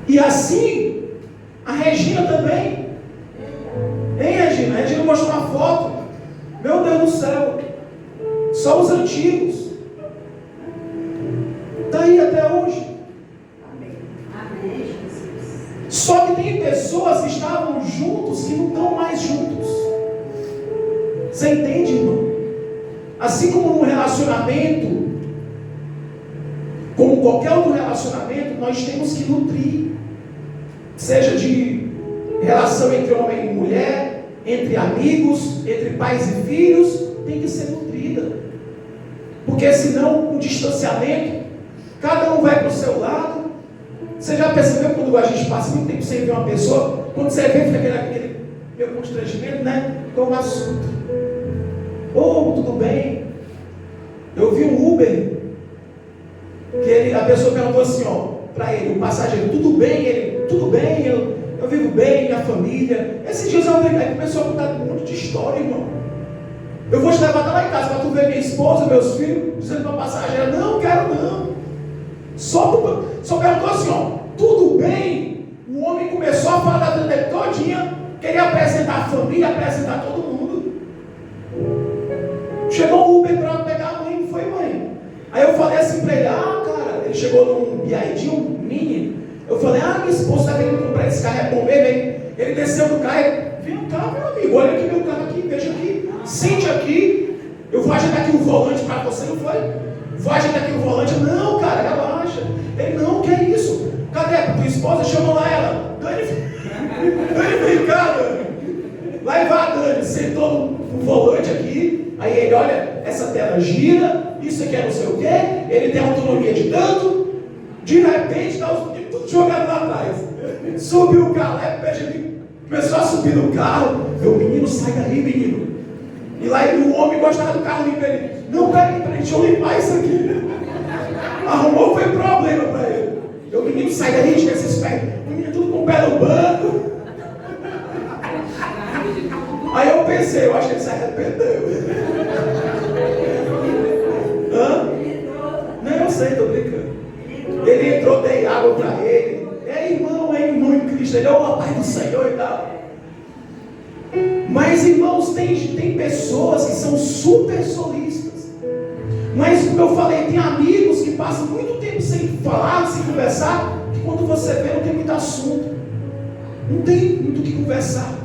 S4: E assim, a Regina também. Hein, Regina? A Regina mostrou uma foto. Meu Deus do céu. Só os antigos. Está aí até hoje. Só que tem pessoas que estavam juntos que não estão mais juntos. Você entende, irmão? Assim como no relacionamento, como qualquer outro relacionamento, nós temos que nutrir. Seja de relação entre homem e mulher, entre amigos, entre pais e filhos, tem que ser nutrida. Porque senão, o distanciamento, cada um vai para o seu lado. Você já percebeu quando a gente passa muito tempo sem ver uma pessoa, quando você vê, fica aquele meu constrangimento, né? Qual o assunto? Oh, tudo bem? Eu vi um Uber, que a pessoa perguntou assim, ó, para ele, o passageiro: tudo bem? Ele: tudo bem, eu vivo bem, minha família. Esses dias eu brinquei, começou a contar um monte de história, irmão. Eu vou te levar até lá em casa para tu ver minha esposa, meus filhos, dizendo para a passageira: não, quero não. Só perguntou assim, ó: tudo bem? O homem começou a falar da vida dele todinha, queria apresentar a família, apresentar todo mundo. Chegou o Uber para pegar a mãe, não foi, mãe? Aí eu falei assim para ele: ah, cara, ele chegou num BID, um Mini. Eu falei: ah, minha esposa está querendo comprar esse carro, é bom mesmo. Ele desceu do carro e: vem cá, meu amigo, olha aqui meu carro aqui, veja aqui, sente aqui. Eu vou ajeitar aqui o volante para você, não foi? Vou ajeitar aqui o volante. Não, cara, relaxa. Ele: não, que é isso? Cadê a tua esposa? Chama lá ela. Dani, vem cá, Dani. Vai, Dani, sentou no volante aqui. Aí ele: olha, essa tela gira, isso aqui é não sei o quê, ele tem autonomia de tanto. De repente, está tudo jogado lá atrás. Subiu o carro, começou a subir no carro. Eu: menino, sai daí, menino. E lá o homem gostava do carro limpo. Ele: não, peraí, deixa eu limpar isso aqui. Arrumou, foi problema para ele. Eu: menino, sai daí, tira esses pés. O menino tudo com o pé no banco. Aí eu pensei, eu acho que ele se arrependeu. Hã? Não, eu sei, estou brincando. Ele entrou, dei água para ele. É irmão em Cristo. Ele: ó, Pai do Senhor e tal. Mas, irmãos, tem pessoas que são super solistas. Mas, como eu falei, tem amigos que passam muito tempo sem falar, sem conversar, que quando você vê não tem muito assunto. Não tem muito o que conversar.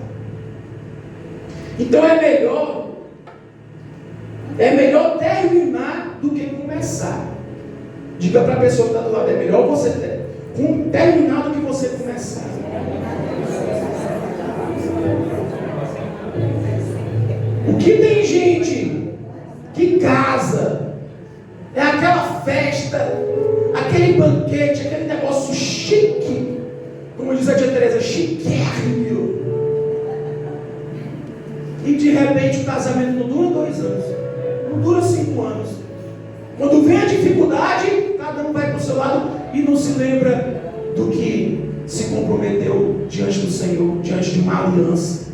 S4: Então é melhor terminar do que começar. Diga para a pessoa que está do lado: é melhor você terminar do que você começar. O que tem gente que casa, é aquela festa, aquele banquete, aquele negócio chique, como diz a tia Teresa, chiquérrimo. E de repente o casamento não dura 2 anos, não dura 5 anos. Quando vem a dificuldade, cada um vai para o seu lado e não se lembra do que se comprometeu diante do Senhor, diante de uma aliança.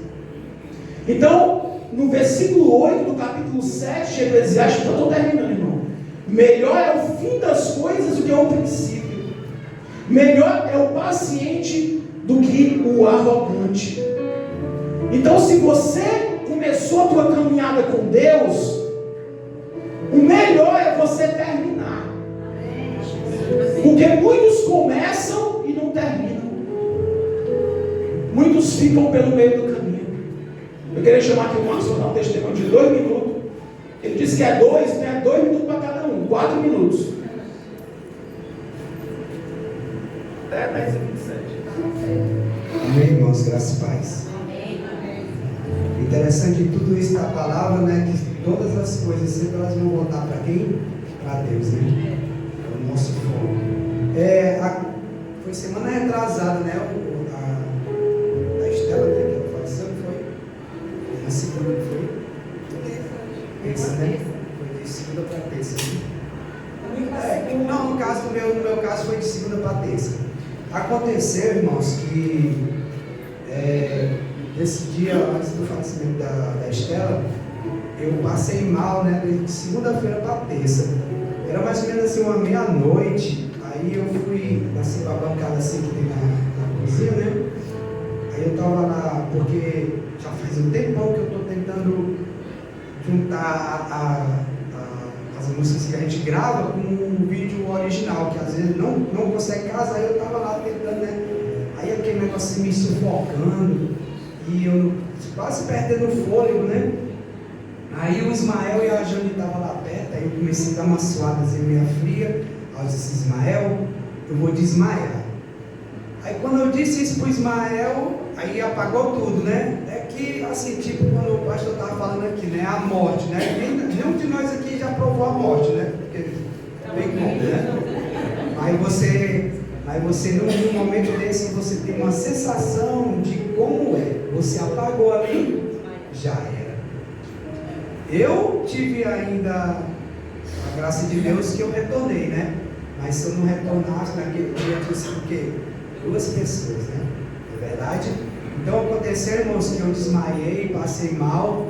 S4: Então, no versículo 8 do capítulo 7 de Eclesiastes, eu estou terminando, irmão. Melhor é o fim das coisas do que o princípio. Melhor é o paciente do que o arrogante. Então, se você começou a tua caminhada com Deus, o você terminar. Porque muitos começam e não terminam. Muitos ficam pelo meio do caminho. Eu queria chamar aqui o Márcio para dar um testemunho de 2 minutos. Ele disse que é 2, né? 2 minutos para cada um, 4 minutos. Até 10 e 27.
S6: Amém, irmãos, graças e paz. Interessante de tudo isso da palavra, né? Que todas as coisas sempre elas vão voltar para quem? Para Deus, né? É o nosso foco. Foi semana retrasada, né? A Estela, né? Que ela faleceu, foi? Na segunda, foi? Terça, né? Foi de segunda para terça. Não, no meu caso foi de segunda para terça. Aconteceu, irmãos, que esse dia antes do falecimento da Estela, eu passei mal, né? De segunda-feira para terça. Era mais ou menos assim uma meia-noite. Aí eu fui assim para a bancada assim que tem na cozinha, né? Aí eu tava lá, porque já faz um tempão que eu estou tentando juntar as músicas que a gente grava com um vídeo original, que às vezes não consegue casar. Aí eu tava lá tentando, né? Aí aquele negócio me sufocando e eu quase perdendo o fôlego, né? Aí o Ismael e a Jane estavam lá perto. Aí eu comecei a dar uma suadazinha meio fria. Aí eu disse: Ismael, eu vou desmaiar. Aí quando eu disse isso pro Ismael, aí apagou tudo, né? É que assim, tipo, quando o pastor estava falando aqui, né? A morte, né? Nenhum de nós aqui já provou a morte, né? Porque tem como, né? Aí você num momento desse, você tem uma sensação de como é. Você apagou ali, já era. Eu tive ainda a graça de Deus que eu retornei, né? Mas se eu não retornasse naquele dia, eu disse o quê? 2 pessoas, né? É verdade? Então aconteceu, irmãos, que eu desmaiei, passei mal.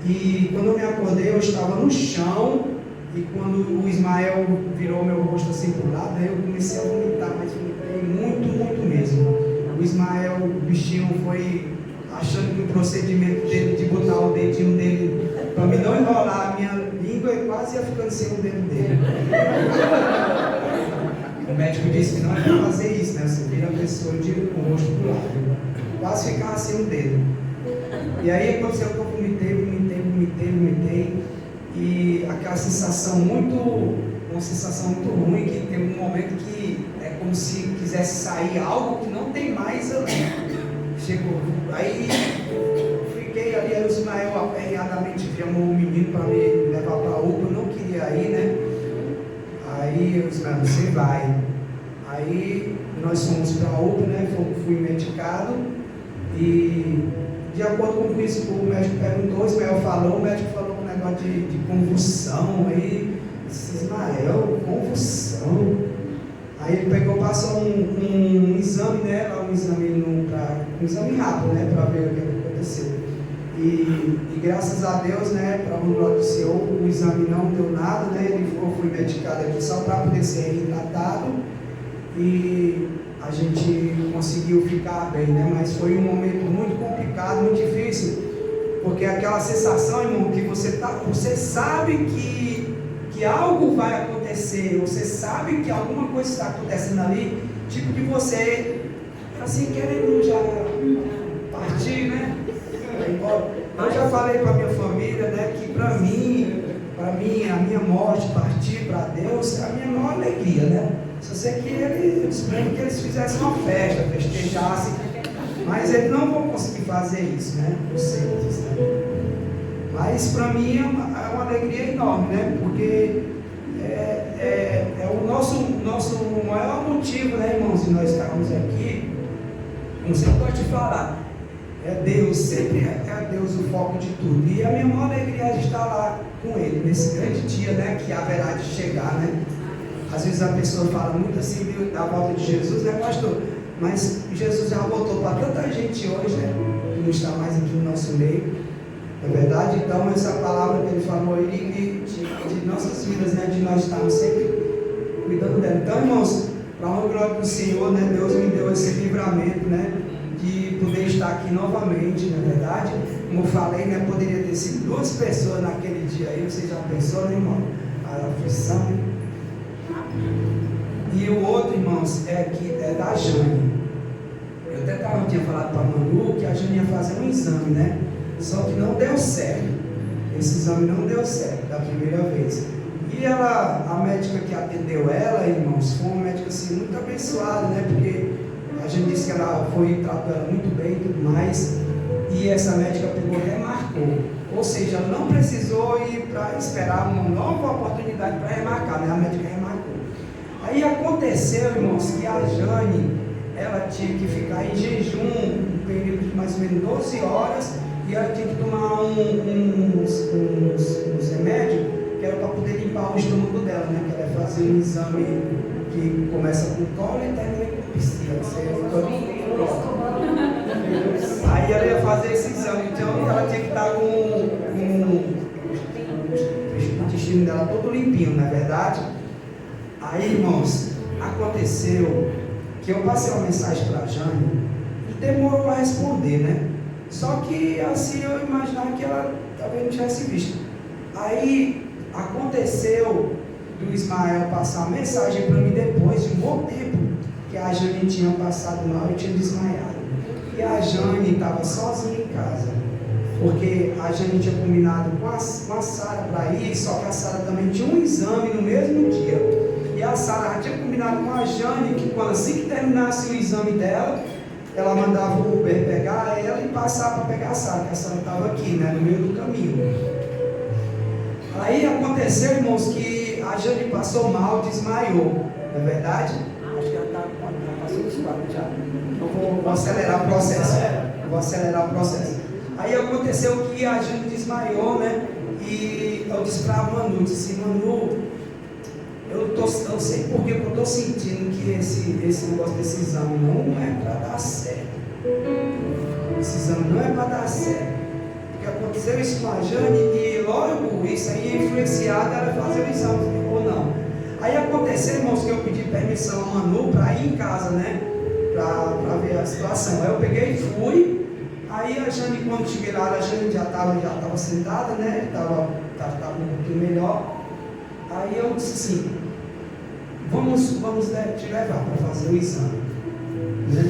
S6: E quando eu me acordei, eu estava no chão. E quando o Ismael virou meu rosto assim para o lado, aí eu comecei a vomitar, mas vomitei muito, muito mesmo. O Ismael, o bichinho, foi achando que o procedimento dele de botar o dedinho dele para me não enrolar a minha língua, quase ia ficando sem o dedo dele. O médico disse que não é para fazer isso, né? Você vira a pessoa com o rosto para o lado. Quase ficava sem o dedo. E aí aconteceu que eu vomitei. E aquela sensação uma sensação muito ruim, que tem um momento que é como se quisesse sair algo que não tem mais ali. Chegou, aí fiquei ali, aí o Ismael aperreadamente chamou o menino para me levar para a UPA, eu não queria ir, né? Aí o Ismael, você vai. Aí nós fomos para a UPA, né? Fui medicado e de acordo com o que o médico perguntou, o Ismael falou, o médico falou um negócio de convulsão, aí disse: Ismael, convulsão. Aí ele pegou, passou um exame, né, um exame rápido, né, para ver o que aconteceu. E graças a Deus, né, para o glória do Senhor, o exame não deu nada, né, eu fui medicado aqui só para poder ser retratado. E a gente conseguiu ficar bem, né? Mas foi um momento muito complicado, muito difícil, porque aquela sensação, irmão, que você sabe que algo vai acontecer, você sabe que alguma coisa está acontecendo ali, tipo que você, assim, querendo já partir, né? Eu já falei para a minha família, né, que para mim, a minha morte, partir para Deus, é a minha maior alegria, né? Só sei que eles fizessem uma festa, festejassem, mas eles não vão conseguir fazer isso, né? Eu sei disso, né? Mas para mim é uma alegria enorme, né? Porque é o nosso maior motivo, né, irmãos, de nós estarmos aqui. Como sempre gosto de falar, é Deus, sempre é Deus o foco de tudo. E a minha maior alegria é de estar lá com Ele, nesse grande dia, né, que haverá de chegar, né? Às vezes a pessoa fala muito assim da volta de Jesus, né, pastor? Mas Jesus já voltou para tanta gente hoje, né, que não está mais aqui no nosso meio. Não é verdade? Então, essa palavra que ele falou aí, de nossas vidas, né, de nós estarmos sempre cuidando dela. Então, irmãos, para a honra e glória do Senhor, né, Deus me deu esse livramento, né, de poder estar aqui novamente, não é verdade? Como eu falei, né, poderia ter sido 2 pessoas naquele dia aí, você já pensou, né, irmão? a aflição. E o outro, irmãos, é da Jane. Eu até tinha falado para a Manu que a Jane ia fazer um exame, né? Só que não deu certo. Esse exame não deu certo da primeira vez. E a médica que atendeu ela, irmãos, foi uma médica assim, muito abençoada, né? Porque a gente disse que ela tratou ela muito bem e tudo mais. E essa médica pegou e remarcou. Ou seja, ela não precisou ir para esperar uma nova oportunidade para remarcar, né? A médica remarcou. Aí aconteceu, irmãos, que a Jane, ela tinha que ficar em jejum um período de mais ou menos 12 horas e ela tinha que tomar uns remédios que era para poder limpar o estômago dela, né? Que ela ia fazer um exame que começa com colo e termina com piscina. Aí ela ia fazer esse exame, então ela tinha que estar com o intestino dela todo limpinho, não é verdade? Aí, irmãos, aconteceu que eu passei uma mensagem para a Jane e demorou para responder, né? Só que assim eu imaginava que ela talvez não tivesse visto. Aí aconteceu do Ismael passar uma mensagem para mim depois de um bom tempo que a Jane tinha passado mal e tinha desmaiado. E a Jane estava sozinha em casa, porque a Jane tinha combinado com a Sara para ir, só que a Sara também tinha um exame no mesmo dia. E a Sara tinha combinado com a Jane que quando assim que terminasse o exame dela, ela mandava o Uber pegar ela e passar para pegar a Sara, que a Sara estava aqui, né, no meio do caminho. Aí aconteceu, irmãos, que a Jane passou mal, desmaiou, não é verdade? Acho que ela está passando os quadros já. Eu vou acelerar o processo. Aí aconteceu que a Jane desmaiou, né? E eu disse para a Manu, Manu, eu sei porque eu estou sentindo que esse negócio desse exame não é para dar certo. Esse exame não é para dar certo. Porque aconteceu isso com a Jane e logo isso aí ia influenciar ela fazer o exame ou não. Aí aconteceu, irmãos, que eu pedi permissão a Manu para ir em casa, né? Para ver a situação. Aí eu peguei e fui. Aí a Jane, quando cheguei lá, a Jane já estava sentada, né? Estava um pouquinho melhor. Aí eu disse assim, vamos te levar para fazer o exame, né?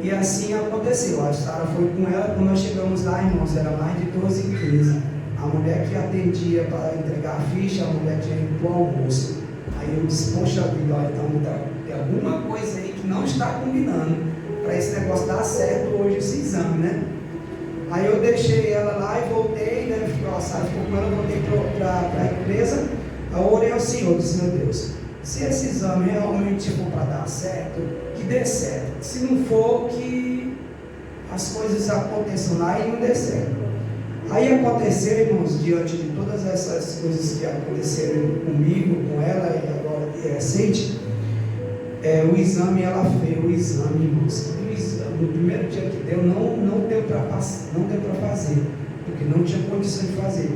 S6: E assim aconteceu. A Sara foi com ela. Quando nós chegamos lá, irmãos, era mais de 12h15. A mulher que atendia para entregar a ficha, a mulher tinha ido para o almoço. Aí eu disse, poxa vida, então tem alguma coisa aí que não está combinando para esse negócio dar certo hoje, esse exame, né? Aí eu deixei ela lá e voltei, né? A Sara ficou com ela, voltei para a empresa. Aí eu orei ao Senhor, disse, meu Deus, se esse exame realmente for para dar certo, que dê certo. Se não for, que as coisas aconteçam lá e não dê certo. Aí aconteceu, irmãos, diante de todas essas coisas que aconteceram comigo, com ela e agora de recente, o exame, ela fez o exame, irmãos. No primeiro dia que deu, não deu para fazer, porque não tinha condição de fazer.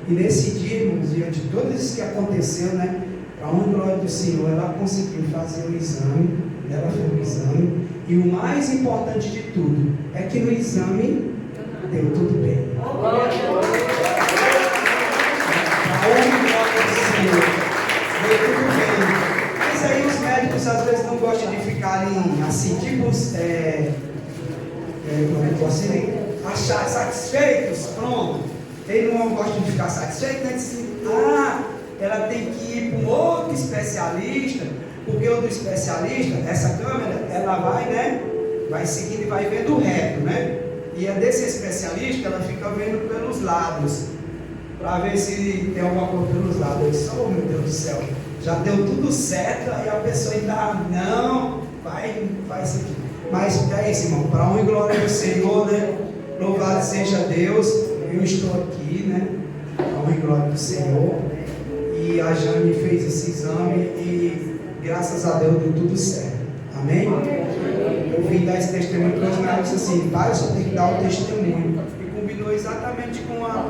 S6: E nesse dia, irmãos, diante de tudo isso que aconteceu, né, para a honra e glória do Senhor, ela conseguiu fazer o exame, ela fez o exame, e o mais importante de tudo é que no exame deu tudo bem. A honra e glória do Senhor, deu tudo bem. Mas aí os médicos às vezes não gostam de ficarem assim, tipo, achar satisfeitos, pronto. Ele não gosta de ficar satisfeito, né? Diz, ela tem que ir para um outro especialista, porque o outro especialista, essa câmera, ela vai, né? Vai seguindo e vai vendo reto, né? E é desse especialista, ela fica vendo pelos lados, para ver se tem alguma coisa pelos lados. Eu disse, oh meu Deus do céu, já deu tudo certo, aí a pessoa ainda, não, vai isso aqui. Mas é isso, irmão, para a honra e glória do Senhor, né? Louvado seja Deus, eu estou aqui, né? Para a honra e glória do Senhor. E a Jane fez esse exame e graças a Deus deu tudo certo. Amém? Eu vim dar esse testemunho para os médicos assim, pai, eu só tenho que dar o testemunho. E combinou exatamente com a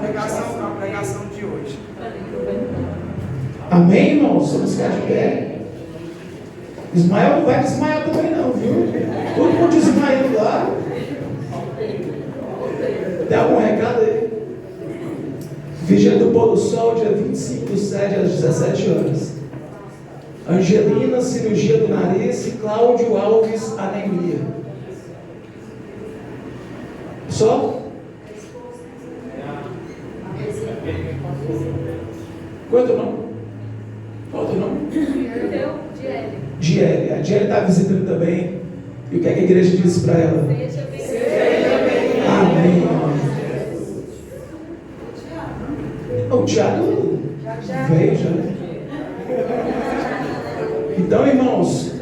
S6: pregação de hoje.
S4: Amém, irmãos? Vamos ficar de pé. Ismael não vai desmaiar também não, viu? Todo mundo desmaiando lá. Tem algum recado aí? Vigília do pôr do sol, dia 25/7, às 17 horas. Angelina, cirurgia do nariz, e Cláudio Alves, anemia. Só? Qual é o teu nome? Qual é o teu nome? Diele. A Diele está visitando também. E o que é que a igreja disse para ela? Amém. O Tiago veio já, né? Então, irmãos,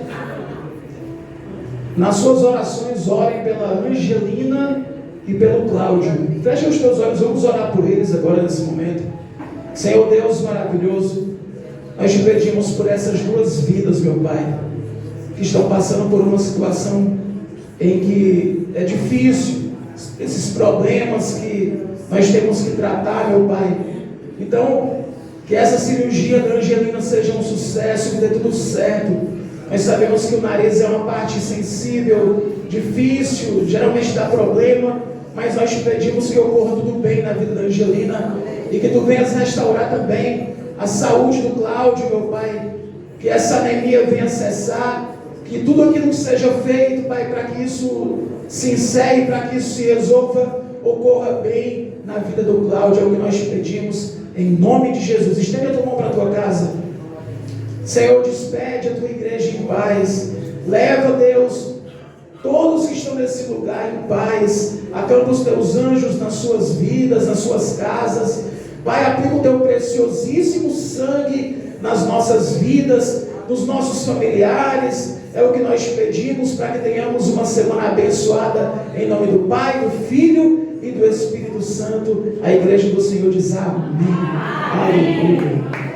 S4: nas suas orações, orem pela Angelina e pelo Cláudio. Feche os teus olhos, vamos orar por eles agora nesse momento. Senhor Deus maravilhoso, nós te pedimos por essas duas vidas, meu Pai, que estão passando por uma situação em que é difícil, esses problemas que nós temos que tratar, meu Pai. Então, que essa cirurgia da Angelina seja um sucesso, que dê tudo certo. Nós sabemos que o nariz é uma parte sensível, difícil, geralmente dá problema, mas nós te pedimos que ocorra tudo bem na vida da Angelina e que tu venhas restaurar também a saúde do Cláudio, meu Pai. Que essa anemia venha cessar, que tudo aquilo que seja feito, Pai, para que isso se encerre, para que isso se resolva, ocorra bem na vida do Cláudio. É o que nós te pedimos, em nome de Jesus. Estende a tua mão para a tua casa. Senhor, despede a tua igreja em paz. Leva, Deus, todos que estão nesse lugar em paz. Acampa os teus anjos nas suas vidas, nas suas casas. Pai, aplica o teu preciosíssimo sangue nas nossas vidas, dos nossos familiares. É o que nós pedimos, para que tenhamos uma semana abençoada, em nome do Pai, do Filho e do Espírito Santo. A igreja do Senhor diz amém. Aleluia.